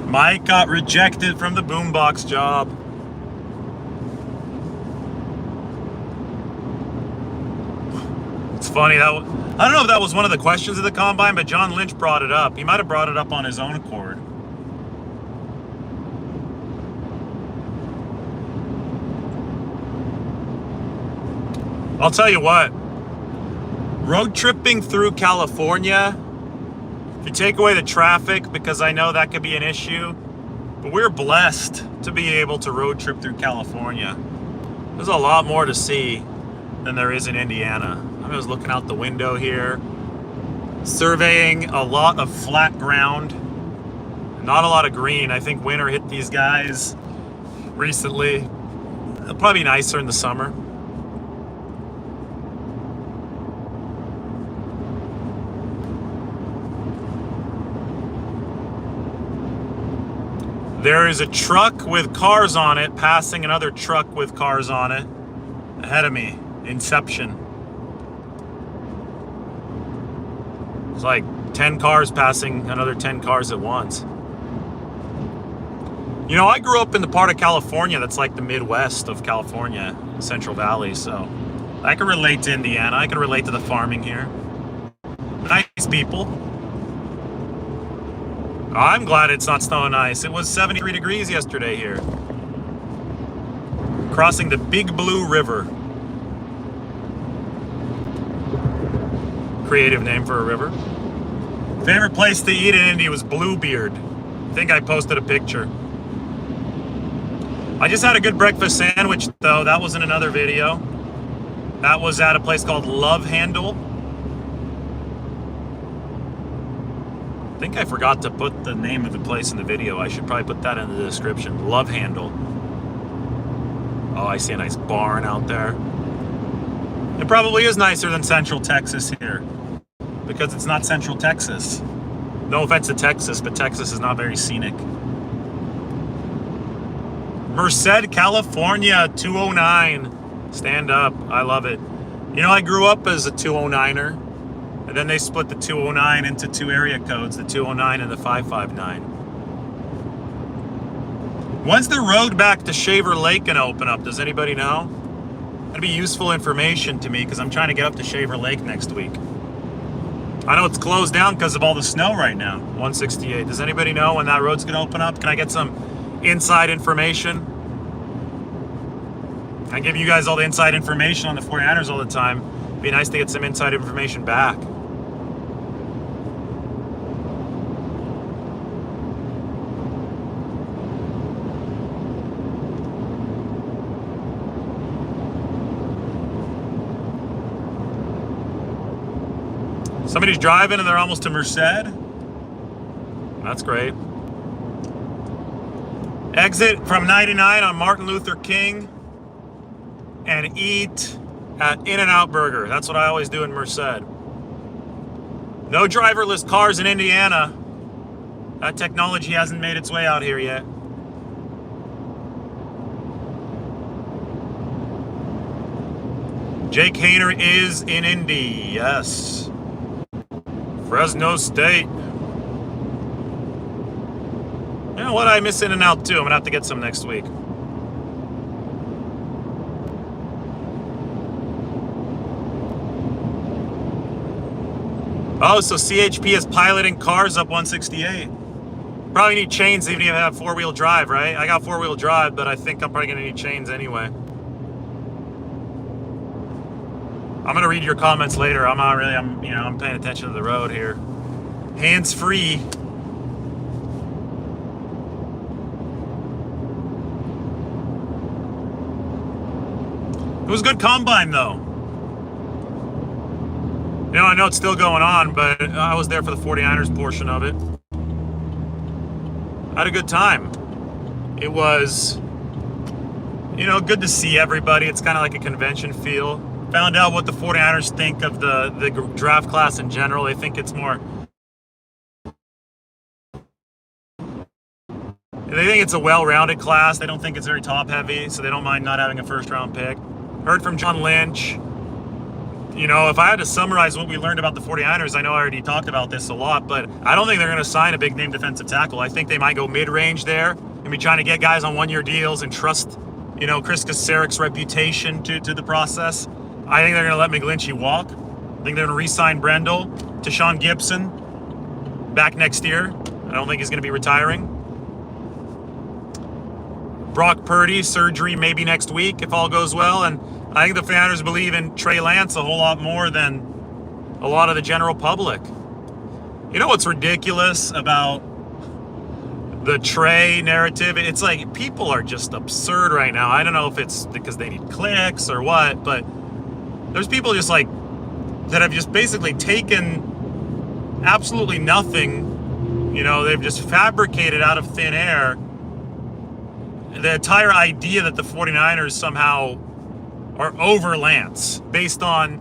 Mike got rejected from the boombox job. It's funny, I don't know if that was one of the questions of the combine, but John Lynch brought it up. He might have brought it up on his own accord. I'll tell you what, road tripping through California, if you take away the traffic, because I know that could be an issue, but we're blessed to be able to road trip through California. There's a lot more to see than there is in Indiana. I was looking out the window here, surveying a lot of flat ground, not a lot of green. I think winter hit these guys recently. It'll probably be nicer in the summer. There is a truck with cars on it passing another truck with cars on it ahead of me. Inception. It's like 10 cars passing another 10 cars at once. You know, I grew up in the part of California that's like the Midwest of California, Central Valley, so I can relate to Indiana. I can relate to the farming here. Nice people. I'm glad it's not snowing ice. It was 73 degrees yesterday here. Crossing the Big Blue River. Creative name for a river. Favorite place to eat in Indy was Bluebeard. I think I posted a picture. I just had a good breakfast sandwich though. That was in another video. That was at a place called Love Handle. I think I forgot to put the name of the place in the video. I should probably put that in the description. Love Handle. Oh, I see a nice barn out there. It probably is nicer than Central Texas here, because it's not Central Texas. No offense to Texas, but Texas is not very scenic. Merced, California, 209. Stand up. I love it. You know, I grew up as a 209er. And then they split the 209 into two area codes, the 209 and the 559. When's the road back to Shaver Lake gonna open up? Does anybody know? That'd be useful information to me because I'm trying to get up to Shaver Lake next week. I know it's closed down because of all the snow right now, 168. Does anybody know when that road's gonna open up? Can I get some inside information? I give you guys all the inside information on the 49ers all the time. It'd be nice to get some inside information back. Somebody's driving and they're almost to Merced. That's great. Exit from 99 on Martin Luther King and eat at In-N-Out Burger. That's what I always do in Merced. No driverless cars in Indiana. That technology hasn't made its way out here yet. Jake Hayner is in Indy, yes. Fresno State. You know what? I miss In-N-Out too. I'm going to have to get some next week. Oh, so CHP is piloting cars up 168. Probably need chains even if you have four-wheel drive, right? I got four-wheel drive, but I think I'm probably going to need chains anyway. I'm going to read your comments later. I'm paying attention to the road here. Hands-free. It was a good combine, though. You know, I know it's still going on, but I was there for the 49ers portion of it. I had a good time. It was, you know, good to see everybody. It's kind of like a convention feel. Found out what the 49ers think of the draft class in general. They think it's more... They think it's a well-rounded class. They don't think it's very top-heavy, so they don't mind not having a first-round pick. Heard from John Lynch. You know, if I had to summarize what we learned about the 49ers, I know I already talked about this a lot, but I don't think they're going to sign a big-name defensive tackle. I think they might go mid-range there and be trying to get guys on one-year deals and trust, you know, Chris Kaceric's reputation to the process. I think they're going to let McGlinchey walk. I think they're going to re-sign Brendel, Tashawn Gibson back next year. I don't think he's going to be retiring. Brock Purdy, surgery maybe next week if all goes well, and I think the 49ers believe in Trey Lance a whole lot more than a lot of the general public. You know what's ridiculous about the Trey narrative? It's like people are just absurd right now. I don't know if it's because they need clicks or what, but there's people just like that have just basically taken absolutely nothing. You know, they've just fabricated out of thin air the entire idea that the 49ers somehow are over Lance based on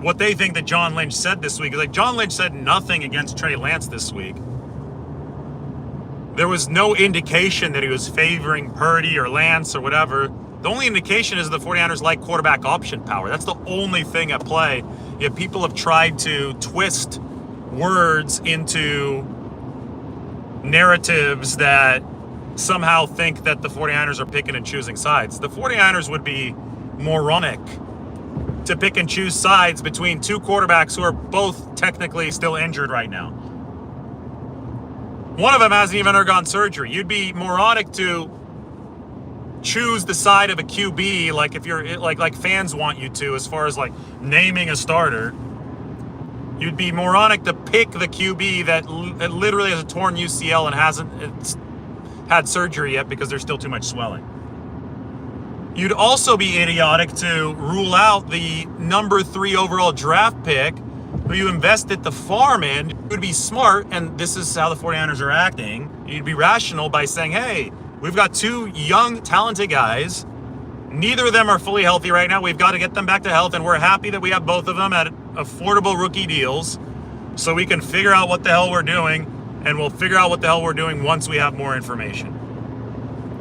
what they think that John Lynch said this week. Like, John Lynch said nothing against Trey Lance this week. There was no indication that he was favoring Purdy or Lance or whatever. The only indication is the 49ers like quarterback option power. That's the only thing at play. Yet people have tried to twist words into narratives that somehow think that the 49ers are picking and choosing sides. The 49ers would be moronic to pick and choose sides between two quarterbacks who are both technically still injured right now. One of them hasn't even undergone surgery. You'd be moronic to choose the side of a QB like if you're like fans want you to, as far as like naming a starter. You'd be moronic to pick the QB that literally has a torn UCL and hasn't had surgery yet because there's still too much swelling. You'd also be idiotic to rule out the number 3 overall draft pick who you invested the farm in. You would be smart, and this is how the 49ers are acting. You'd be rational by saying, hey, we've got 2 young, talented guys. Neither of them are fully healthy right now. We've got to get them back to health, and we're happy that we have both of them at affordable rookie deals so we can figure out what the hell we're doing, and we'll figure out what the hell we're doing once we have more information.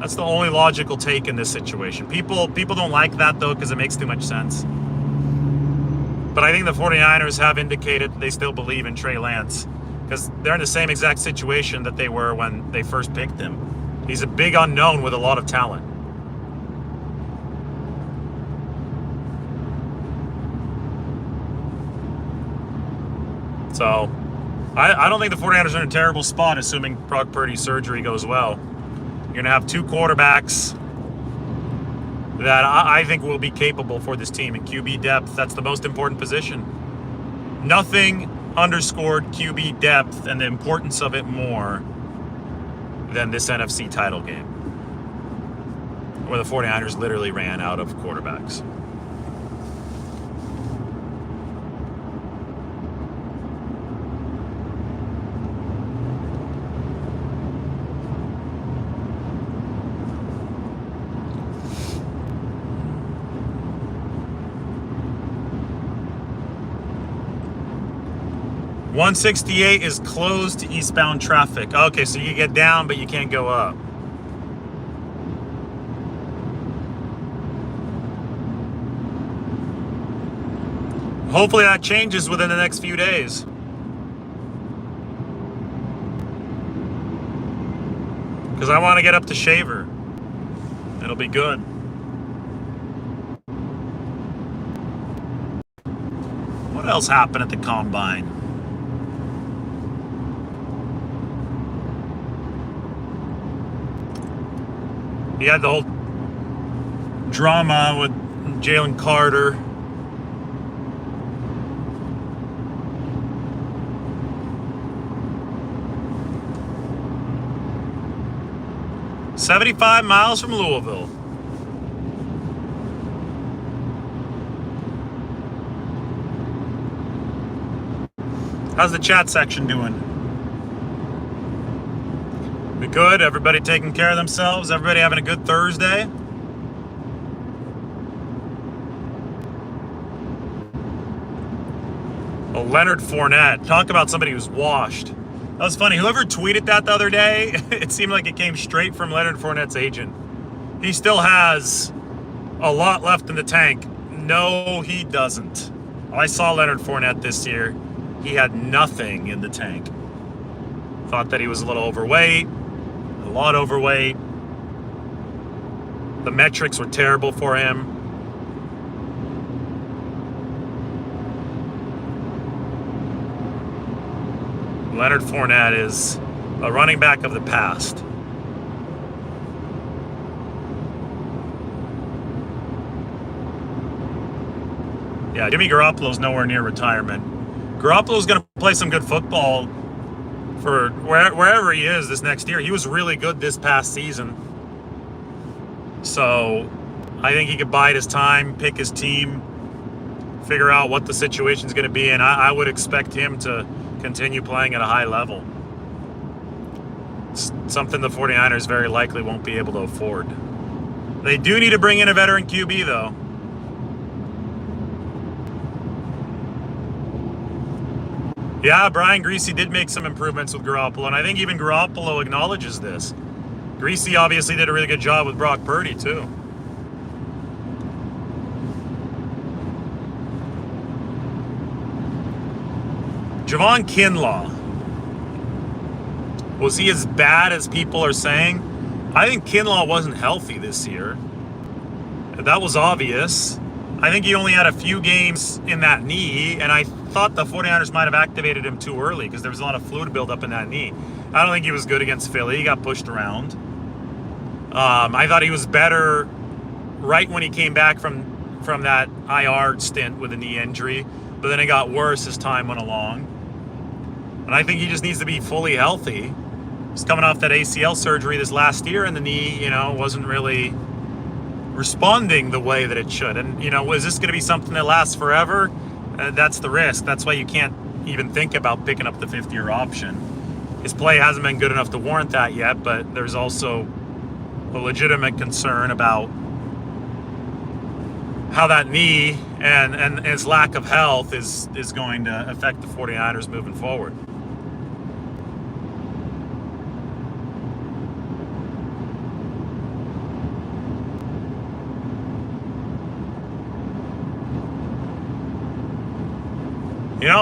That's the only logical take in this situation. People don't like that, though, because it makes too much sense. But I think the 49ers have indicated they still believe in Trey Lance because they're in the same exact situation that they were when they first picked him. He's a big unknown with a lot of talent. So I don't think the 49ers are in a terrible spot, assuming Brock Purdy's surgery goes well. You're going to have 2 quarterbacks that I think will be capable for this team in QB depth. That's the most important position. Nothing underscored QB depth and the importance of it more than this NFC title game, where the 49ers literally ran out of quarterbacks. $168 is closed to eastbound traffic. Okay, so you get down, but you can't go up. Hopefully that changes within the next few days. because I want to get up to Shaver. It'll be good. What else happened at the Combine? He had the whole drama with Jalen Carter. "75 miles from Louisville." How's the chat section doing? We good? Everybody taking care of themselves? Everybody having a good Thursday? Oh, Leonard Fournette. Talk about somebody who's washed. That was funny. Whoever tweeted that the other day, it seemed like it came straight from Leonard Fournette's agent. He still has a lot left in the tank. No, he doesn't. I saw Leonard Fournette this year. He had nothing in the tank. Thought that he was a little overweight, a lot overweight. The metrics were terrible for him. Leonard Fournette is a running back of the past. Yeah, Jimmy Garoppolo's nowhere near retirement. Garoppolo's going to play some good football for wherever he is this next year. He was really good this past season. So I think he could bide his time, pick his team, figure out what the situation's going to be, and I would expect him to continue playing at a high level. It's something the 49ers very likely won't be able to afford. They do need to bring in a veteran QB, though. Yeah, Brian Greasy did make some improvements with Garoppolo, and I think even Garoppolo acknowledges this. Greasy obviously did a really good job with Brock Purdy, too. Javon Kinlaw. Was he as bad as people are saying? I think Kinlaw wasn't healthy this year. That was obvious. I think he only had a few games in that knee, and I thought the 49ers might have activated him too early because there was a lot of fluid buildup in that knee. I don't think he was good against Philly. He got pushed around. I thought he was better right when he came back from that IR stint with a knee injury, but then it got worse as time went along. And I think he just needs to be fully healthy. He's coming off that ACL surgery this last year, and the knee, wasn't really responding the way that it should. And, is this going to be something that lasts forever? That's the risk. That's why you can't even think about picking up the fifth-year option. His play hasn't been good enough to warrant that yet, but there's also a legitimate concern about how that knee and its lack of health is going to affect the 49ers moving forward.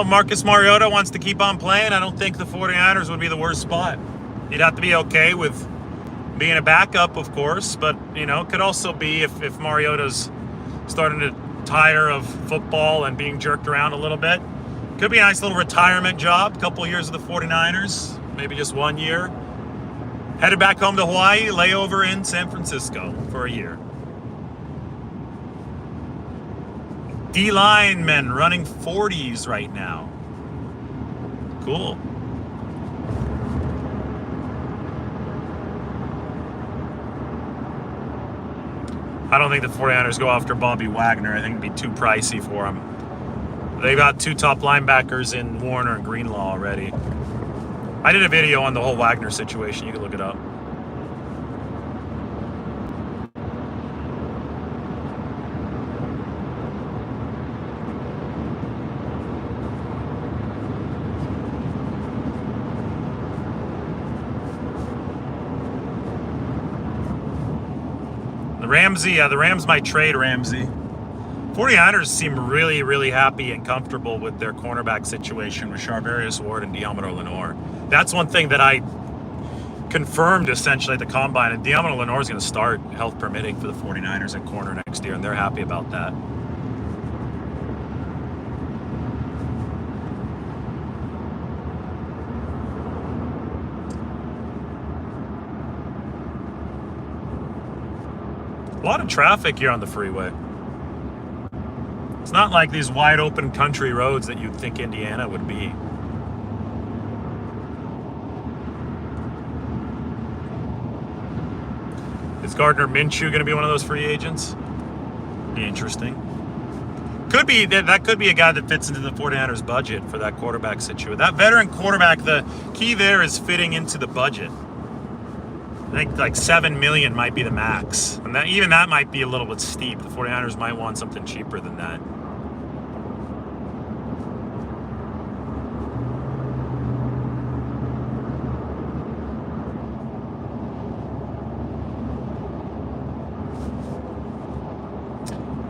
Marcus Mariota wants to keep on playing. I don't think the 49ers would be the worst spot. You'd have to be okay with being a backup, of course, but, could also be if Mariota's starting to tire of football and being jerked around a little bit. Could be a nice little retirement job, couple years with the 49ers, maybe just 1 year. Headed back home to Hawaii, layover in San Francisco for a year. D-line men running 40s right now. Cool. I don't think the 49ers go after Bobby Wagner. I think it'd be too pricey for him. They've got two top linebackers in Warner and Greenlaw already. I did a video on the whole Wagner situation. You can look it up. The Rams might trade Ramsey. 49ers seem really, really happy and comfortable with their cornerback situation with Charvarius Ward and Deommodore Lenoir. That's one thing that I confirmed essentially at the combine, and Diamond Lenore is going to start, health permitting, for the 49ers at corner next year, and they're happy about that. A lot of traffic here on the freeway. It's not like these wide open country roads that you'd think Indiana would be. Is Gardner Minshew going to be one of those free agents? Be interesting. Could be that could be a guy that fits into the 49ers budget for that quarterback situation. That veteran quarterback, the key there is fitting into the budget. I think like $7 million might be the max. And that, even that might be a little bit steep. The 49ers might want something cheaper than that.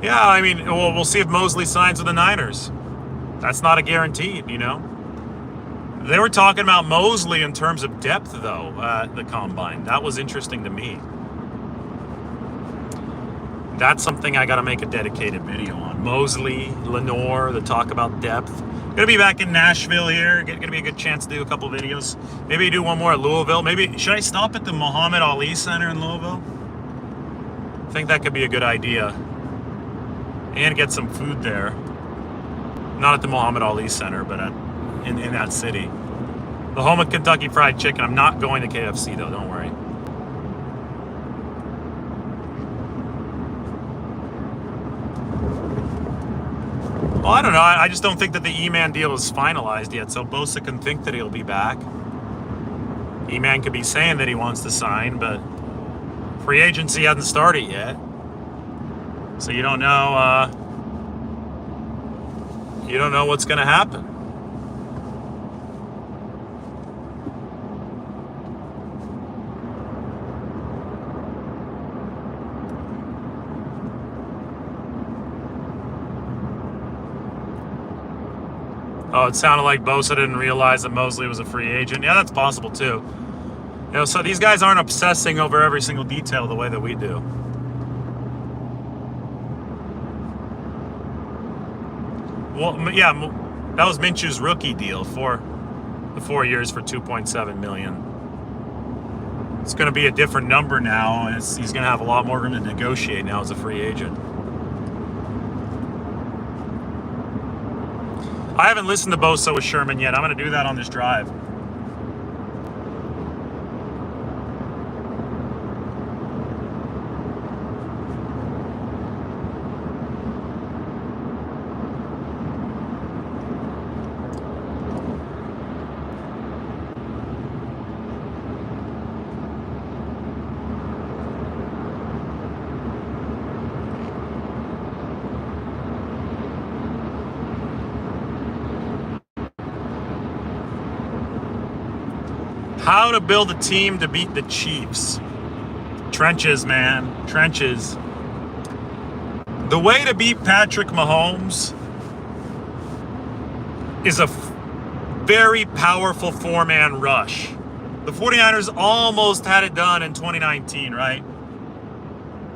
Yeah, I mean, we'll see if Mosley signs with the Niners. That's not a guarantee, you know. They were talking about Mosley in terms of depth, though, at the combine. That was interesting to me. That's something I got to make a dedicated video on. Mosley, Lenore, the talk about depth. Gonna be back in Nashville here. Gonna be a good chance to do a couple videos. Maybe do one more at Louisville. Maybe, should I stop at the Muhammad Ali Center in Louisville? I think that could be a good idea. And get some food there. Not at the Muhammad Ali Center, but in that city. The home of Kentucky Fried Chicken. I'm not going to KFC, though. Don't worry. Well, I don't know. I just don't think that the E-Man deal is finalized yet, so Bosa can think that he'll be back. E-Man could be saying that he wants to sign, but free agency hasn't started yet. So you don't know what's going to happen. Oh, it sounded like Bosa didn't realize that Mosley was a free agent. Yeah, that's possible too. You know, so these guys aren't obsessing over every single detail the way that we do. Well, yeah, that was Minshew's rookie deal for the 4 years for $2.7 million. It's going to be a different number now, and he's going to have a lot more room to negotiate now as a free agent. I haven't listened to Bosa with Sherman yet. I'm going to do that on this drive. How to build a team to beat the Chiefs. Trenches, man. Trenches. The way to beat Patrick Mahomes is a very powerful four-man rush. The 49ers almost had it done in 2019, right?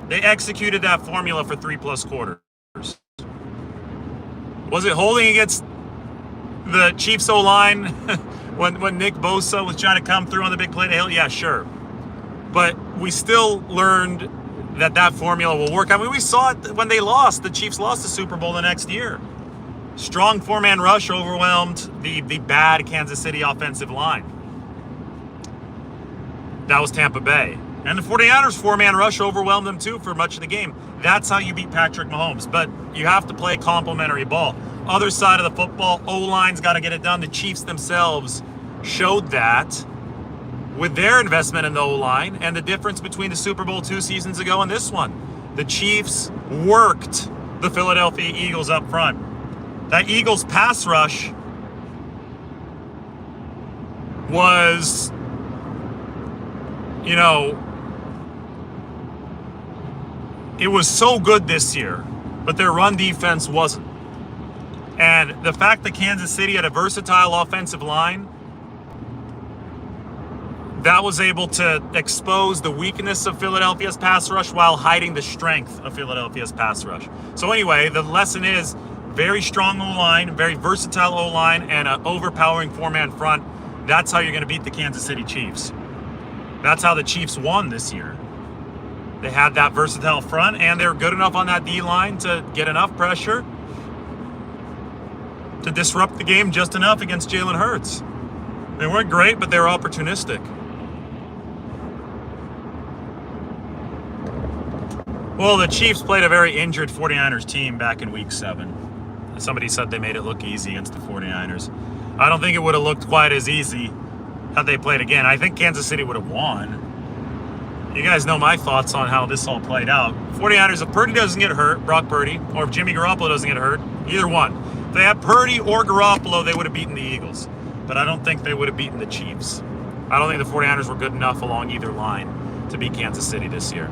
They executed that formula for 3+ quarters. Was it holding against the Chiefs O-line when Nick Bosa was trying to come through on the big play to Hill? Yeah, sure. But we still learned that formula will work. I mean, we saw it when they lost. The Chiefs lost the Super Bowl the next year. Strong four-man rush overwhelmed the bad Kansas City offensive line. That was Tampa Bay. And the 49ers four-man rush overwhelmed them too for much of the game. That's how you beat Patrick Mahomes. But you have to play complementary ball. Other side of the football, O-line's got to get it done. The Chiefs themselves showed that with their investment in the O-line and the difference between the Super Bowl 2 seasons ago and this one. The Chiefs worked the Philadelphia Eagles up front. That Eagles pass rush was, you know, it was so good this year, but their run defense wasn't. And the fact that Kansas City had a versatile offensive line, that was able to expose the weakness of Philadelphia's pass rush while hiding the strength of Philadelphia's pass rush. So anyway, the lesson is very strong O-line, very versatile O-line, and an overpowering four-man front. That's how you're going to beat the Kansas City Chiefs. That's how the Chiefs won this year. They had that versatile front, and they were good enough on that D-line to get enough pressure to disrupt the game just enough against Jalen Hurts. They weren't great, but they were opportunistic. Well, the Chiefs played a very injured 49ers team back in Week 7. Somebody said they made it look easy against the 49ers. I don't think it would have looked quite as easy had they played again. I think Kansas City would have won. You guys know my thoughts on how this all played out. 49ers, if Purdy doesn't get hurt, Brock Purdy, or if Jimmy Garoppolo doesn't get hurt, either one. If they had Purdy or Garoppolo, they would have beaten the Eagles. But I don't think they would have beaten the Chiefs. I don't think the 49ers were good enough along either line to beat Kansas City this year.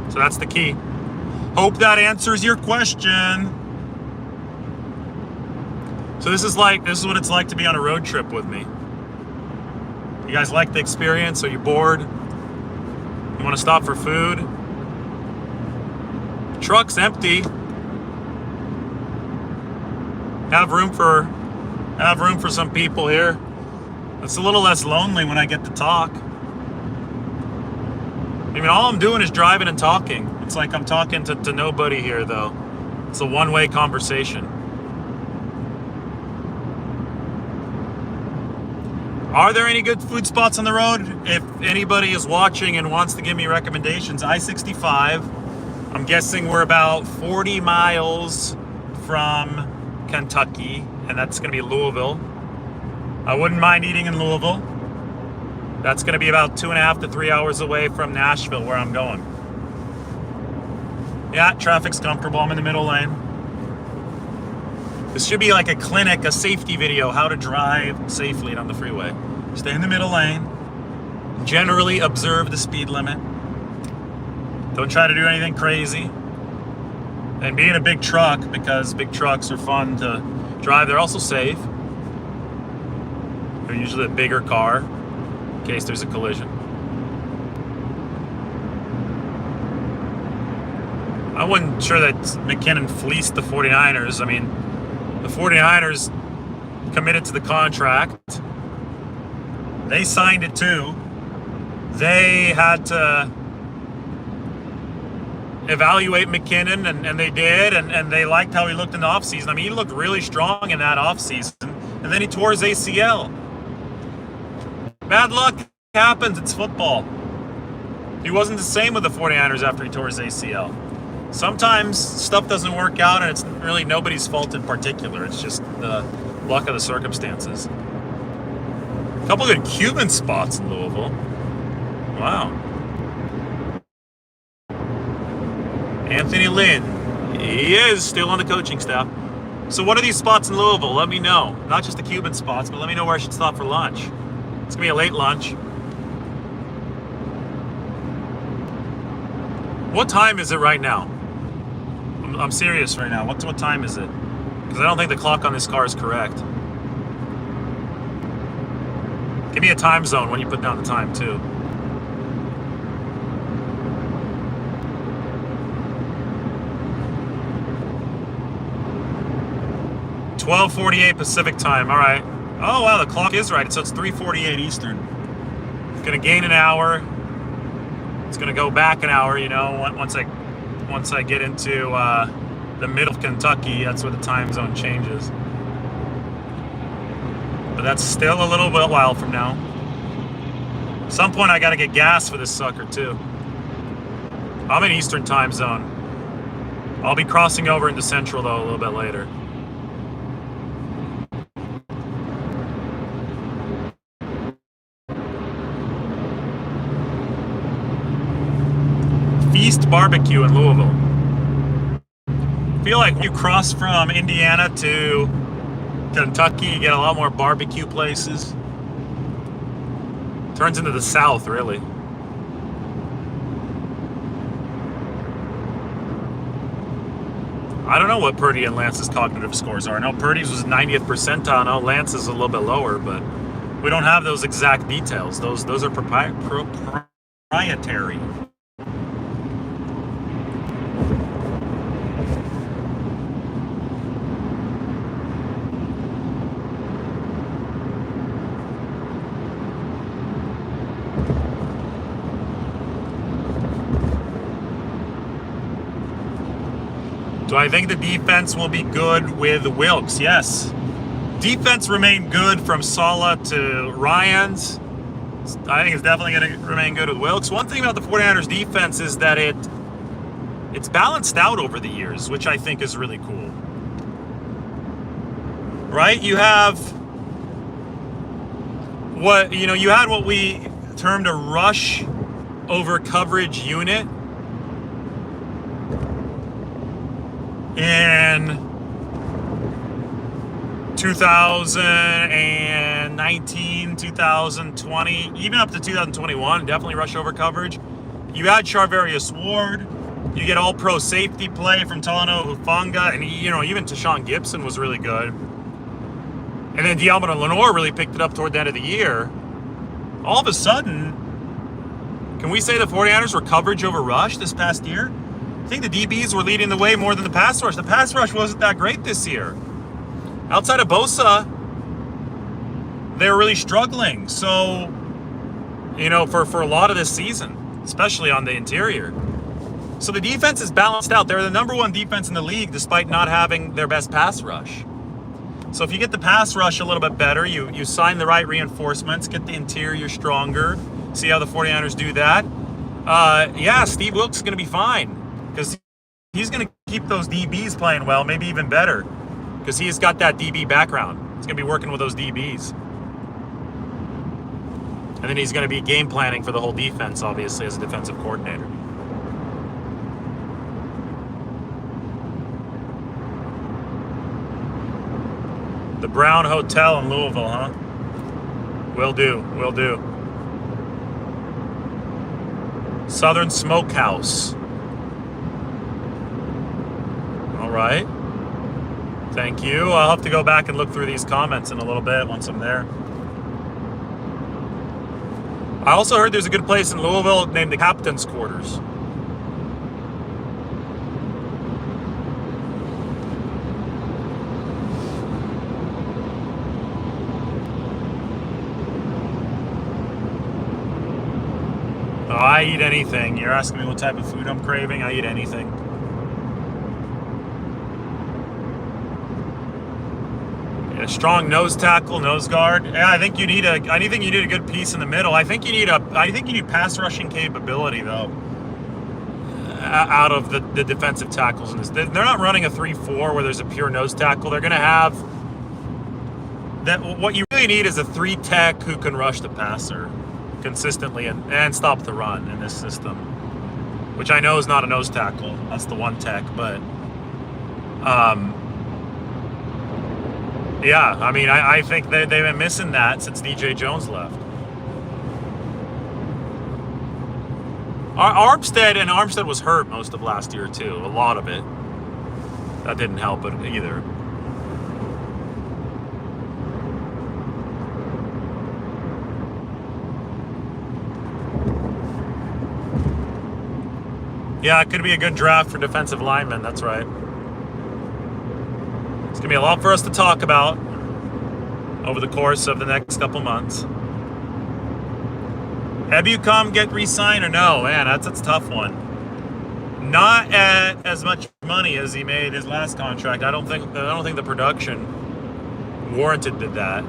So that's the key. Hope that answers your question. So this is what it's like to be on a road trip with me. You guys like the experience? Are you bored? You want to stop for food? The truck's empty. Have room for some people here. It's a little less lonely when I get to talk. I mean, all I'm doing is driving and talking. It's like I'm talking to nobody here, though. It's a one-way conversation. Are there any good food spots on the road? If anybody is watching and wants to give me recommendations, I-65. I'm guessing we're about 40 miles from Kentucky, and that's going to be Louisville. I wouldn't mind eating in Louisville. That's going to be about 2.5 to 3 hours away from Nashville, where I'm going. Yeah, traffic's comfortable. I'm in the middle lane. This should be like a clinic, a safety video, how to drive safely on the freeway. Stay in the middle lane. Generally observe the speed limit. Don't try to do anything crazy. And be in a big truck, because big trucks are fun to drive. They're also safe. They're usually a bigger car in case there's a collision. I wasn't sure that McKinnon fleeced the 49ers. I mean, the 49ers committed to the contract. They signed it too. They had to evaluate McKinnon, and they did, and they liked how he looked in the offseason. I mean, he looked really strong in that offseason, and then he tore his ACL. Bad luck happens. It's football. He wasn't the same with the 49ers after he tore his ACL. Sometimes stuff doesn't work out, and it's really nobody's fault in particular. It's just the luck of the circumstances. A couple good Cuban spots in Louisville. Wow. Anthony Lynn. He is still on the coaching staff. So what are these spots in Louisville? Let me know. Not just the Cuban spots, but let me know where I should stop for lunch. It's going to be a late lunch. What time is it right now? I'm serious right now. What time is it? Because I don't think the clock on this car is correct. Give me a time zone when you put down the time, too. $12:48 Pacific time. All right. Oh, wow, the clock is right. So it's 3:48 Eastern. It's going to gain an hour. It's going to go back an hour, you know, once I get into the middle of Kentucky. That's where the time zone changes. But that's still a little bit while from now. At some point, I got to get gas for this sucker, too. I'm in Eastern time zone. I'll be crossing over into Central, though, a little bit later. Feast Barbecue in Louisville. I feel like when you cross from Indiana to Kentucky, you get a lot more barbecue places. Turns into the South, really. I don't know what Purdy and Lance's cognitive scores are. I know Purdy's was 90th percentile. I know Lance is a little bit lower, but We don't have those exact details. Those are proprietary. Do I think the defense will be good with Wilkes? Yes. Defense remained good from Saleh to Ryans. I think it's definitely going to remain good with Wilkes. One thing about the 49ers defense is that it's balanced out over the years, which I think is really cool. Right? You have you had what we termed a rush over coverage unit in 2019, 2020, even up to 2021, definitely rush over coverage. You had Charvarius Ward. You get all-pro safety play from Talanoa Hufanga, and even Tashawn Gibson was really good. And then Dialmano Lenore really picked it up toward the end of the year. All of a sudden, can we say the 49ers were coverage over rush this past year? I think the DBs were leading the way more than the pass rush. The pass rush wasn't that great this year. Outside of Bosa, they were really struggling. So, for a lot of this season, especially on the interior. So the defense is balanced out. They're the number one defense in the league despite not having their best pass rush. So if you get the pass rush a little bit better, you sign the right reinforcements, get the interior stronger, see how the 49ers do that. Steve Wilkes is going to be fine because he's going to keep those DBs playing well, maybe even better, because he's got that DB background. He's going to be working with those DBs. And then he's going to be game planning for the whole defense, obviously, as a defensive coordinator. The Brown Hotel in Louisville, huh? Will do. Southern Smokehouse. All right. Thank you. I'll have to go back and look through these comments in a little bit once I'm there. I also heard there's a good place in Louisville named the Captain's Quarters. Oh, I eat anything. You're asking me what type of food I'm craving? I eat anything. A strong nose tackle, nose guard. Yeah, I think you need a good piece in the middle. I think you need pass rushing capability though. Out of the defensive tackles in this, they're not running a 3-4 where there's a pure nose tackle. They're going to have that. What you really need is a 3 tech who can rush the passer consistently and stop the run in this system, which I know is not a nose tackle. That's the 1 tech, but yeah, I mean, I think they've been missing that since DJ Jones left. Armstead was hurt most of last year too, a lot of it. That didn't help it either. Yeah, it could be a good draft for defensive linemen, that's right. It's going to be a lot for us to talk about over the course of the next couple months. Ebukam get re-signed or no? Man, that's a tough one. Not at as much money as he made his last contract. I don't think the production warranted that.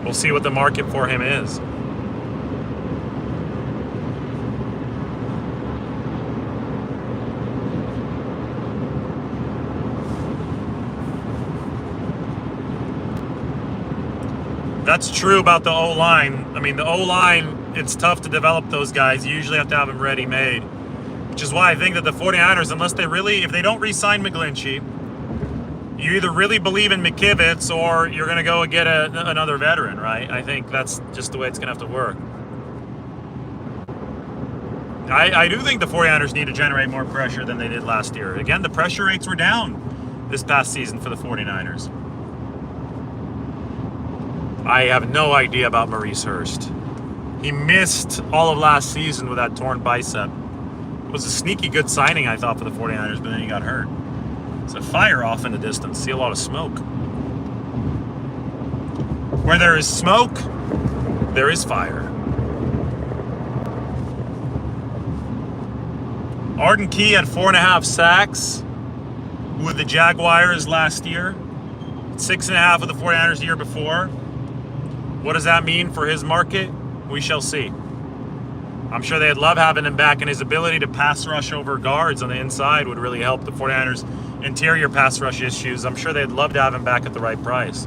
We'll see what the market for him is. That's true about the O-line. I mean, the O-line, it's tough to develop those guys. You usually have to have them ready-made, which is why I think that the 49ers, if they don't re-sign McGlinchey, you either really believe in McKivitz or you're going to go and get another veteran, right? I think that's just the way it's going to have to work. I do think the 49ers need to generate more pressure than they did last year. Again, the pressure rates were down this past season for the 49ers. I have no idea about Maurice Hurst. He missed all of last season with that torn bicep. It was a sneaky good signing, I thought, for the 49ers, but then he got hurt. It's a fire off in the distance. See a lot of smoke. Where there is smoke, there is fire. Arden Key had 4.5 sacks with the Jaguars last year. 6.5 with the 49ers the year before. What does that mean for his market? We shall see. I'm sure they'd love having him back, and his ability to pass rush over guards on the inside would really help the 49ers' interior pass rush issues. I'm sure they'd love to have him back at the right price.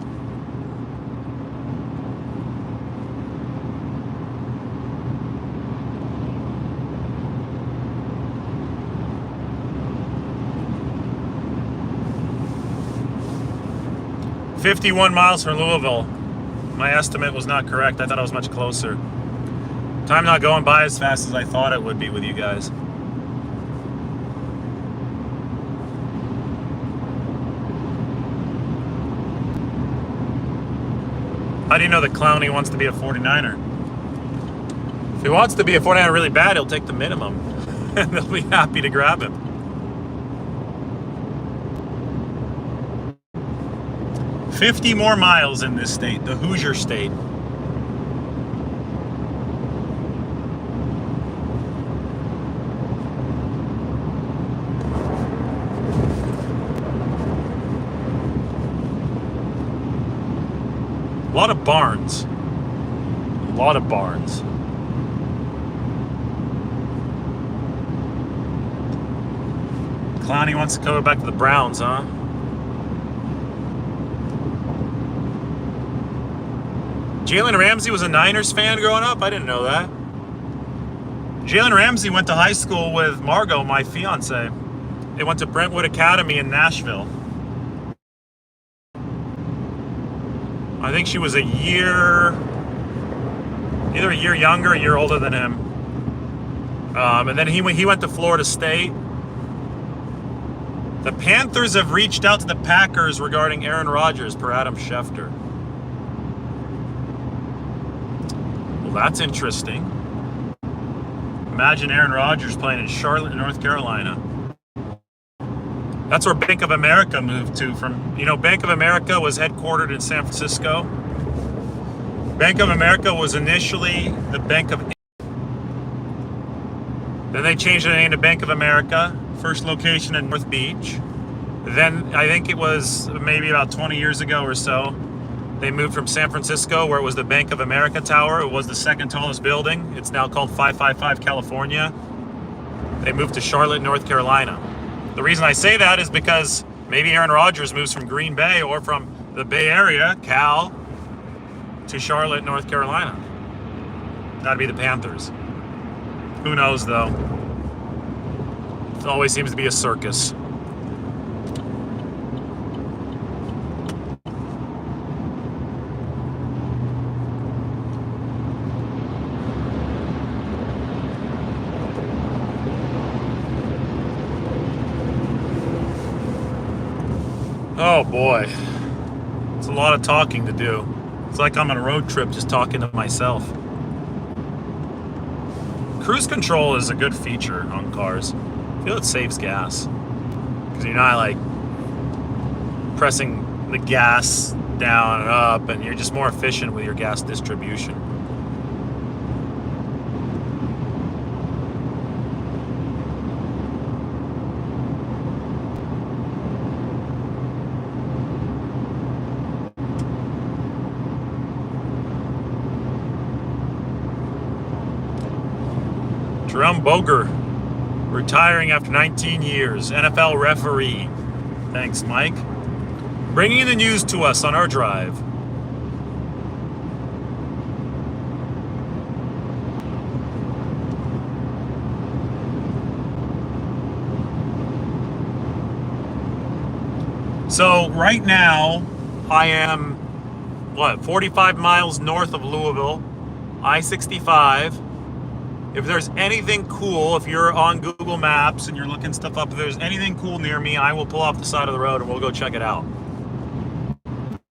$51 miles from Louisville. My estimate was not correct. I thought I was much closer. Time not going by as fast as I thought it would be with you guys. How do you know that Clowney wants to be a 49er? If he wants to be a 49er really bad, he'll take the minimum. And they'll be happy to grab him. $50 more miles in this state, the Hoosier state. A lot of barns. A lot of barns. Clowney wants to go back to the Browns, huh? Jalen Ramsey was a Niners fan growing up? I didn't know that. Jalen Ramsey went to high school with Margot, my fiance. They went to Brentwood Academy in Nashville. I think she was either a year younger or a year older than him. And then he went to Florida State. The Panthers have reached out to the Packers regarding Aaron Rodgers, per Adam Schefter. Well, that's interesting. Imagine Aaron Rodgers playing in Charlotte, North Carolina. That's where Bank of America moved to from. You know, Bank of America was headquartered in San Francisco. Bank of America was initially the Bank of... Then they changed the name to Bank of America. First location in North Beach. Then, I think it was maybe about 20 years ago or so, they moved from San Francisco, where it was the Bank of America Tower. It was the second tallest building. It's now called 555 California. They moved to Charlotte, North Carolina. The reason I say that is because maybe Aaron Rodgers moves from Green Bay or from the Bay Area, Cal, to Charlotte, North Carolina. That'd be the Panthers. Who knows, though? It always seems to be a circus. Oh boy, it's a lot of talking to do. It's like I'm on a road trip just talking to myself. Cruise control is a good feature on cars. I feel it saves gas because you're not like pressing the gas down and up, and you're just more efficient with your gas distribution. Jerome Boger, retiring after 19 years, NFL referee. Thanks, Mike. Bringing the news to us on our drive. So right now, I am, 45 miles north of Louisville, I-65. If there's anything cool, if you're on Google Maps and you're looking stuff up, if there's anything cool near me, I will pull off the side of the road and we'll go check it out.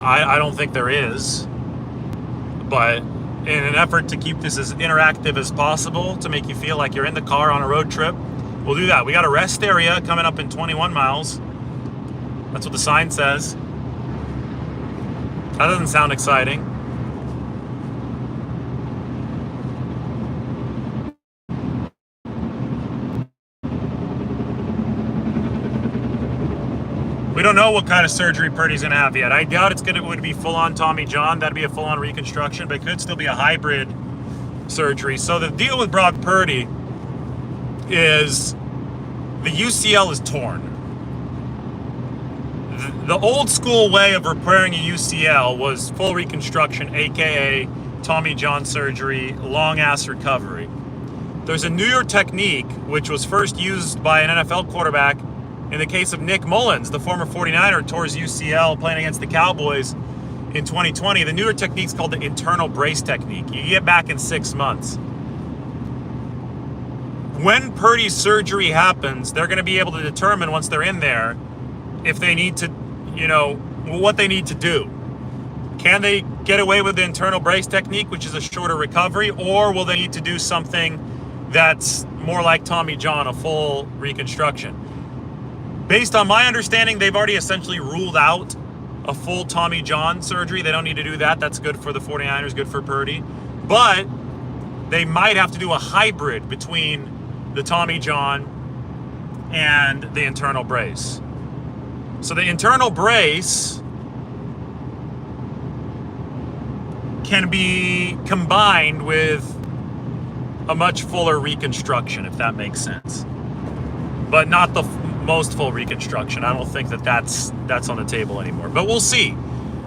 I don't think there is. But in an effort to keep this as interactive as possible, to make you feel like you're in the car on a road trip, we'll do that. We got a rest area coming up in 21 miles. That's what the sign says. That doesn't sound exciting. We don't know what kind of surgery Purdy's going to have yet. I doubt would be full-on Tommy John. That'd be a full-on reconstruction, but it could still be a hybrid surgery. So the deal with Brock Purdy is the UCL is torn. The old school way of repairing a UCL was full reconstruction, aka Tommy John surgery, long-ass recovery. There's a newer technique which was first used by an NFL quarterback in the case of Nick Mullins, the former 49er, tore his UCL playing against the Cowboys in 2020. The newer technique is called the internal brace technique. You get back in 6 months. When Purdy's surgery happens, they're going to be able to determine once they're in there if they need to, what they need to do. Can they get away with the internal brace technique, which is a shorter recovery, or will they need to do something that's more like Tommy John, a full reconstruction? Based on my understanding, they've already essentially ruled out a full Tommy John surgery. They don't need to do that. That's good for the 49ers, good for Purdy. But they might have to do a hybrid between the Tommy John and the internal brace. So the internal brace can be combined with a much fuller reconstruction, if that makes sense. But not the most full reconstruction. I don't think that's on the table anymore. But we'll see.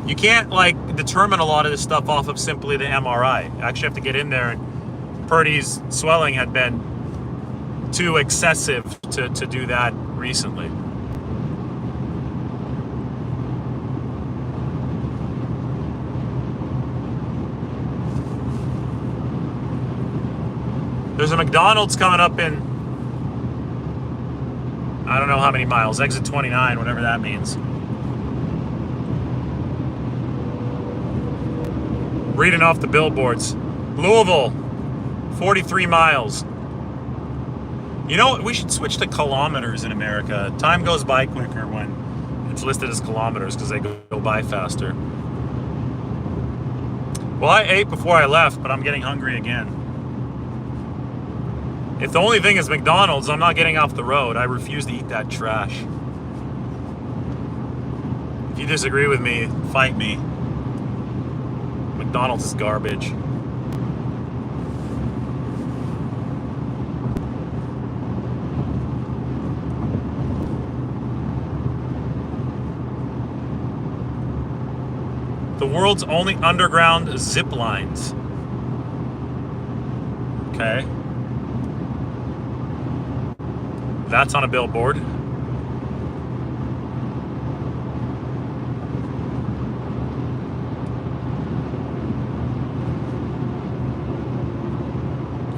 You can't determine a lot of this stuff off of simply the MRI. You actually have to get in there, and Purdy's swelling had been too excessive to do that recently. There's a McDonald's coming up in I don't know how many miles, exit 29, whatever that means. Reading off the billboards. Louisville, 43 miles. You know what? We should switch to kilometers in America. Time goes by quicker when it's listed as kilometers because they go by faster. Well, I ate before I left, but I'm getting hungry again. If the only thing is McDonald's, I'm not getting off the road. I refuse to eat that trash. If you disagree with me, fight me. McDonald's is garbage. The world's only underground zip lines. Okay. That's on a billboard.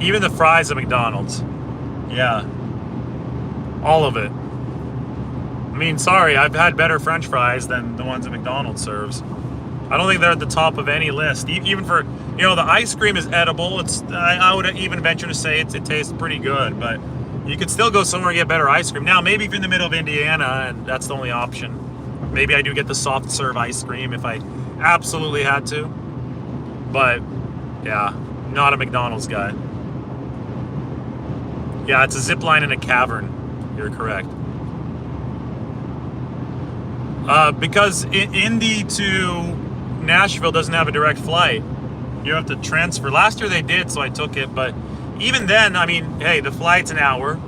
Even the fries at McDonald's. Yeah. All of it. I mean, sorry, I've had better French fries than the ones that McDonald's serves. I don't think they're at the top of any list. Even for, the ice cream is edible. I would even venture to say it tastes pretty good, but you could still go somewhere and get better ice cream. Now, maybe if you're in the middle of Indiana and that's the only option, maybe I do get the soft serve ice cream if I absolutely had to. But, yeah, not a McDonald's guy. Yeah, it's a zip line in a cavern. You're correct. Because Indy to Nashville doesn't have a direct flight. You have to transfer. Last year they did, so I took it, but even then, I mean, hey, the flight's an hour,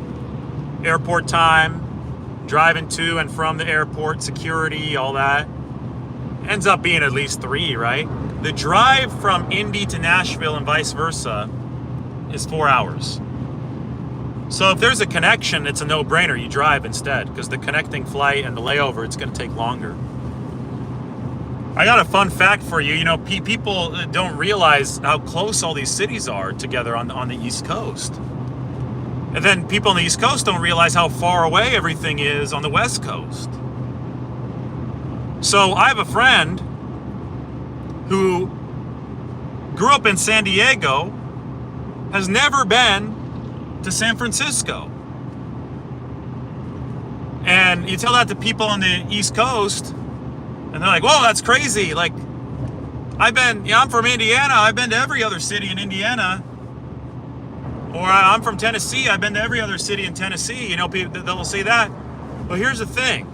airport time, driving to and from the airport, security, all that, ends up being at least 3, right? The drive from Indy to Nashville and vice versa is 4 hours. So if there's a connection, it's a no-brainer. You drive instead, because the connecting flight and the layover, it's going to take longer. I got a fun fact for you. People don't realize how close all these cities are together on the East Coast. And then people on the East Coast don't realize how far away everything is on the West Coast. So I have a friend who grew up in San Diego has never been to San Francisco. And you tell that to people on the East Coast, and they're like, whoa, that's crazy. Like, I'm from Indiana. I've been to every other city in Indiana. Or I'm from Tennessee. I've been to every other city in Tennessee. You know, people, they'll say that. But here's the thing.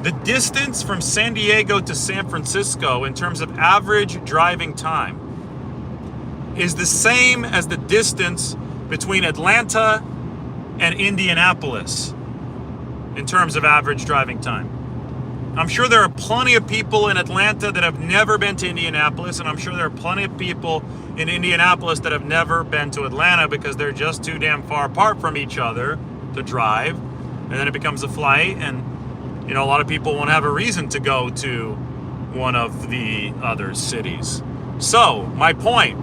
The distance from San Diego to San Francisco in terms of average driving time is the same as the distance between Atlanta and Indianapolis in terms of average driving time. I'm sure there are plenty of people in Atlanta that have never been to Indianapolis, and I'm sure there are plenty of people in Indianapolis that have never been to Atlanta because they're just too damn far apart from each other to drive, and then it becomes a flight, and you know, a lot of people won't have a reason to go to one of the other cities. So my point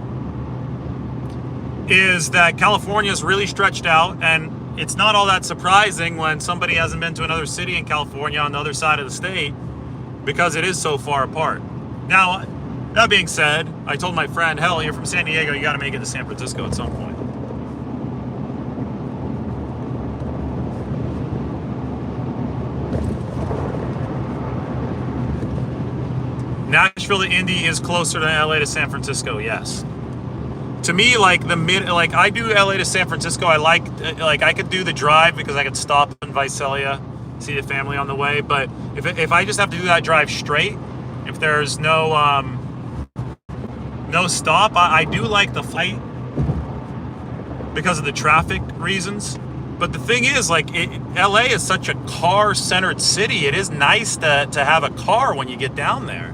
is that California is really stretched out, and it's not all that surprising when somebody hasn't been to another city in California on the other side of the state because it is so far apart. Now, that being said, I told my friend, hell, you're from San Diego, you got to make it to San Francisco at some point. Nashville to Indy is closer to LA to San Francisco, yes. To me, like I do LA to San Francisco. I could do the drive because I could stop in Visalia, see the family on the way. But if I just have to do that drive straight, if there's no stop, I do like the flight because of the traffic reasons. But the thing is, like, LA is such a car-centered city. It is nice to have a car when you get down there.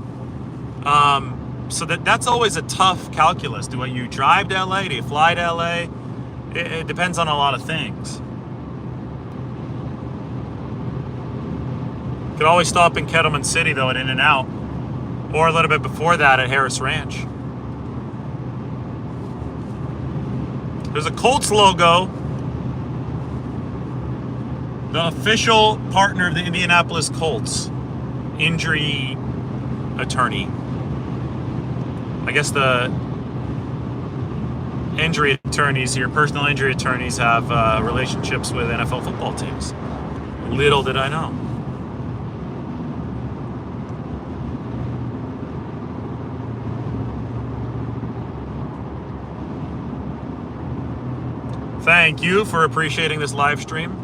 So that's always a tough calculus. Do you drive to LA? Do you fly to LA? It depends on a lot of things. You could always stop in Kettleman City, though, at In-N-Out. Or a little bit before that at Harris Ranch. There's a Colts logo. The official partner of the Indianapolis Colts. Injury attorney. I guess the injury attorneys here, personal injury attorneys, have relationships with NFL football teams. Little did I know. Thank you for appreciating this live stream.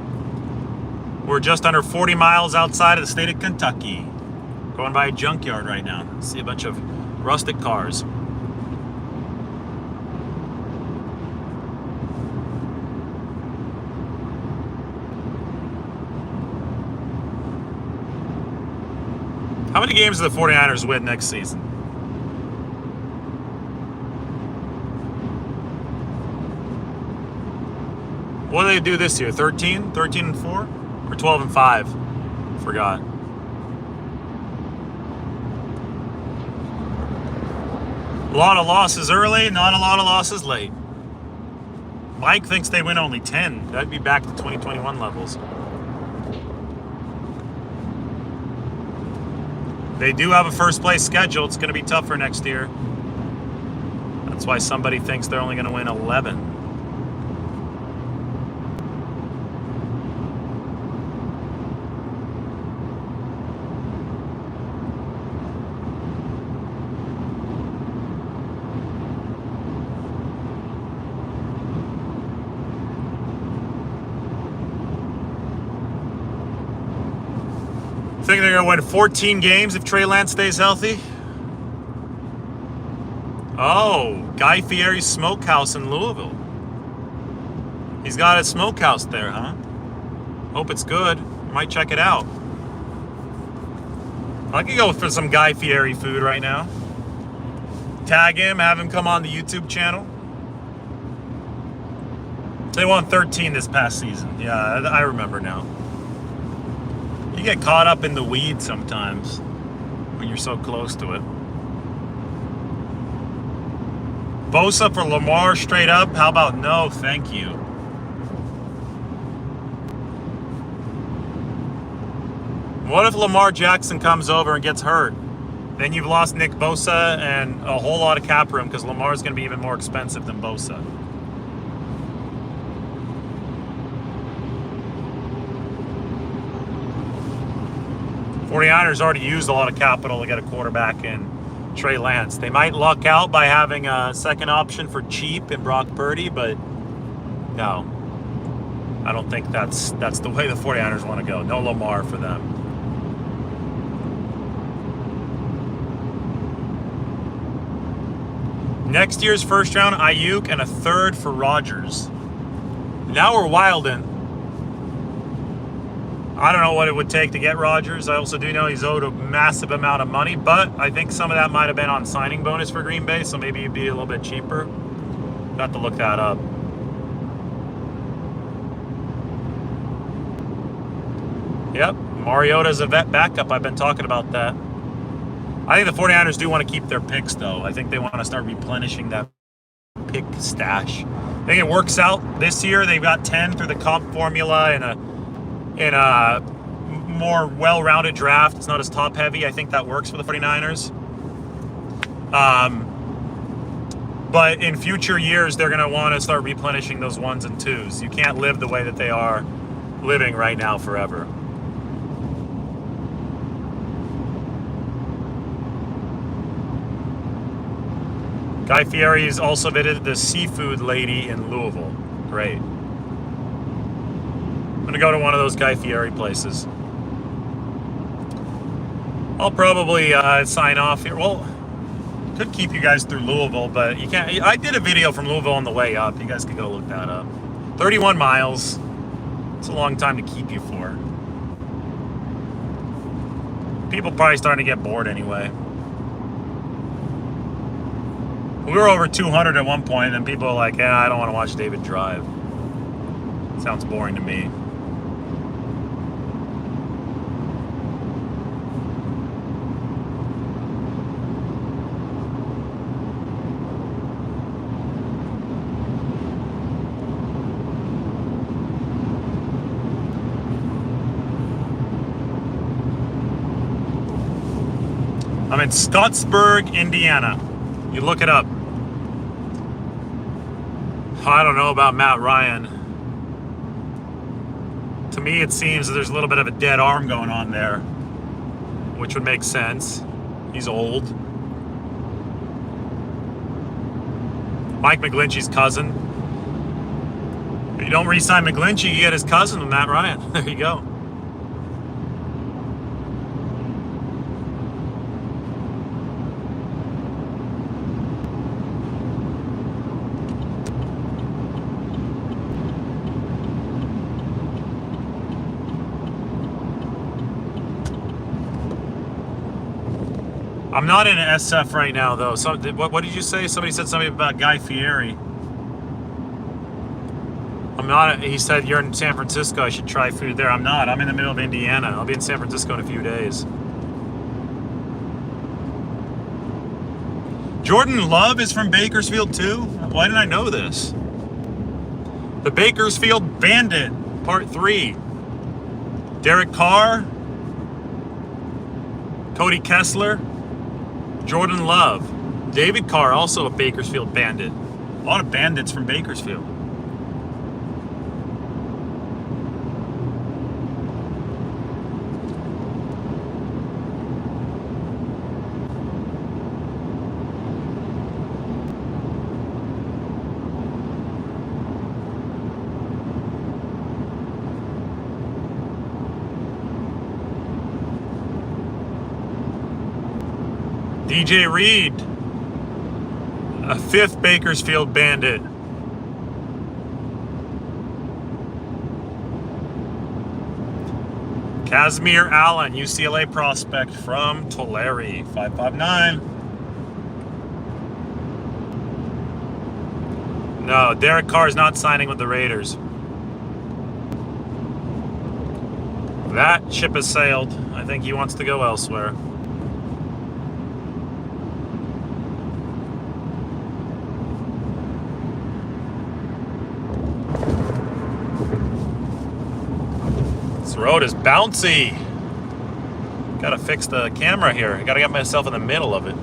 We're just under 40 miles outside of the state of Kentucky. Going by a junkyard right now. See a bunch of rustic cars. How many games do the 49ers win next season? What do they do this year? 13? 13-4? Or 12-5? Forgot. A lot of losses early, not a lot of losses late. Mike thinks they win only 10. That'd be back to 2021 levels. They do have a first place schedule. It's going to be tough for next year. That's why somebody thinks they're only going to win 11. Think they're going to win 14 games if Trey Lance stays healthy? Oh, Guy Fieri's Smokehouse in Louisville. He's got a smokehouse there, huh? Hope it's good. Might check it out. I could go for some Guy Fieri food right now. Tag him, have him come on the YouTube channel. They won 13 this past season. Yeah, I remember now. You get caught up in the weeds sometimes when you're so close to it. Bosa for Lamar straight up? How about no, thank you. What if Lamar Jackson comes over and gets hurt? Then you've lost Nick Bosa and a whole lot of cap room because Lamar's going to be even more expensive than Bosa. '49ers already used a lot of capital to get a quarterback in Trey Lance. They might luck out by having a second option for cheap in Brock Purdy, but no. I don't think that's the way the 49ers want to go. No Lamar for them. Next year's first round, Ayuk, and a third for Rodgers. Now we're wildin'. I don't know what it would take to get Rodgers. I also do know he's owed a massive amount of money, but I think some of that might have been on signing bonus for Green Bay, so maybe he'd be a little bit cheaper. Got to look that up. Yep, Mariota's a vet backup. I've been talking about that. I think the 49ers do want to keep their picks, though. I think they want to start replenishing that pick stash. I think it works out this year. They've got 10 through the comp formula and a more well-rounded draft. It's not as top-heavy. I think that works for the 49ers. But in future years, they're going to want to start replenishing those 1s and 2s. You can't live the way that they are living right now forever. Guy Fieri's also visited the seafood lady in Louisville. Great. I'm going to go to one of those Guy Fieri places. I'll probably sign off here. Well, could keep you guys through Louisville, but you can't. I did a video from Louisville on the way up. You guys could go look that up. 31 miles. It's a long time to keep you for. People probably starting to get bored anyway. We were over 200 at one point, and people are like, yeah, I don't want to watch David drive. Sounds boring to me. I'm in Scottsburg, Indiana. You look it up. I don't know about Matt Ryan. To me, it seems that there's a little bit of a dead arm going on there, which would make sense. He's old. Mike McGlinchey's cousin. If you don't re-sign McGlinchey, you get his cousin with Matt Ryan. There you go. I'm not in an SF right now, though. So, what did you say? Somebody said something about Guy Fieri. I'm not. He said you're in San Francisco. I should try food there. I'm not. I'm in the middle of Indiana. I'll be in San Francisco in a few days. Jordan Love is from Bakersfield, too? Why didn't I know this? The Bakersfield Bandit, Part 3. Derek Carr. Cody Kessler. Jordan Love. David Carr, also a Bakersfield Bandit. A lot of bandits from Bakersfield. DJ Reed, a 5th Bakersfield Bandit. Casimir Allen, UCLA prospect from Tulare, 559. No, Derek Carr is not signing with the Raiders. That ship has sailed. I think he wants to go elsewhere. This road is bouncy. Gotta fix the camera here. I gotta get myself in the middle of it.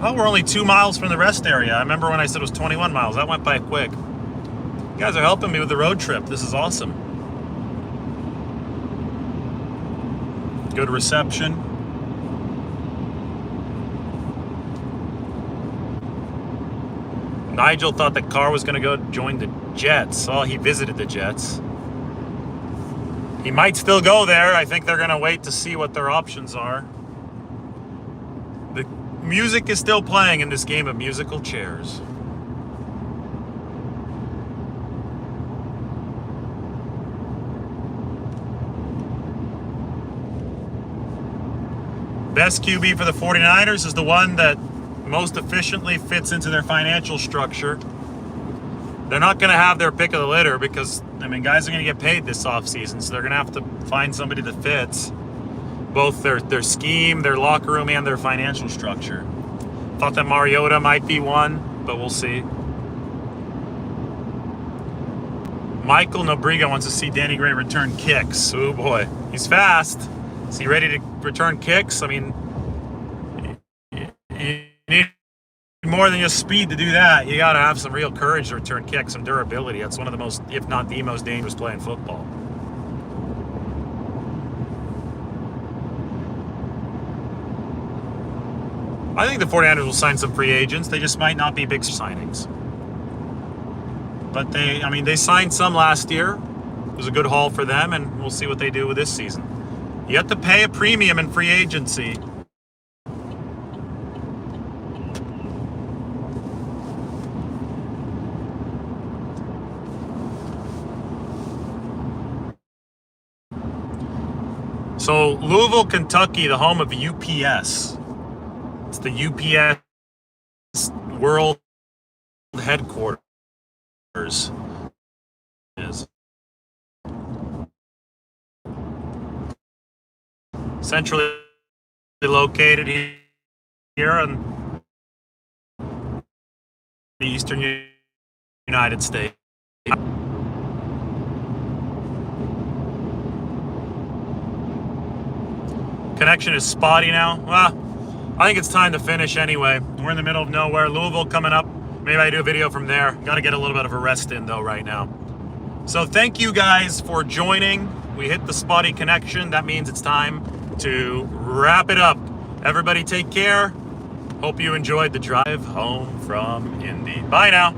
Oh, we're only 2 miles from the rest area. I remember when I said it was 21 miles. That went by quick. You guys are helping me with the road trip. This is awesome. Good reception. Nigel thought that Carr was going to go join the Jets. Oh, he visited the Jets. He might still go there. I think they're going to wait to see what their options are. The music is still playing in this game of musical chairs. Best QB for the 49ers is the one that most efficiently fits into their financial structure. They're not going to have their pick of the litter because, I mean, guys are going to get paid this offseason, so they're going to have to find somebody that fits both their scheme, their locker room, and their financial structure. Thought that Mariota might be one, but we'll see. Michael Nobriga wants to see Danny Gray return kicks. Oh boy, he's fast. Is he ready to return kicks? I mean, you need more than just speed to do that. You got to have some real courage to return kicks, some durability. That's one of the most, if not the most dangerous play in football. I think the 49ers will sign some free agents. They just might not be big signings. But they signed some last year. It was a good haul for them, and we'll see what they do with this season. You have to pay a premium in free agency. So Louisville, Kentucky, the home of UPS. It's the UPS World Headquarters. Is centrally located here in the eastern United States. Connection is spotty now. Well, I think it's time to finish anyway. We're in the middle of nowhere. Louisville coming up. Maybe I do a video from there. Got to get a little bit of a rest in though right now. So thank you guys for joining. We hit the spotty connection. That means it's time to wrap it up. Everybody take care. Hope you enjoyed the drive home from Indy. Bye now.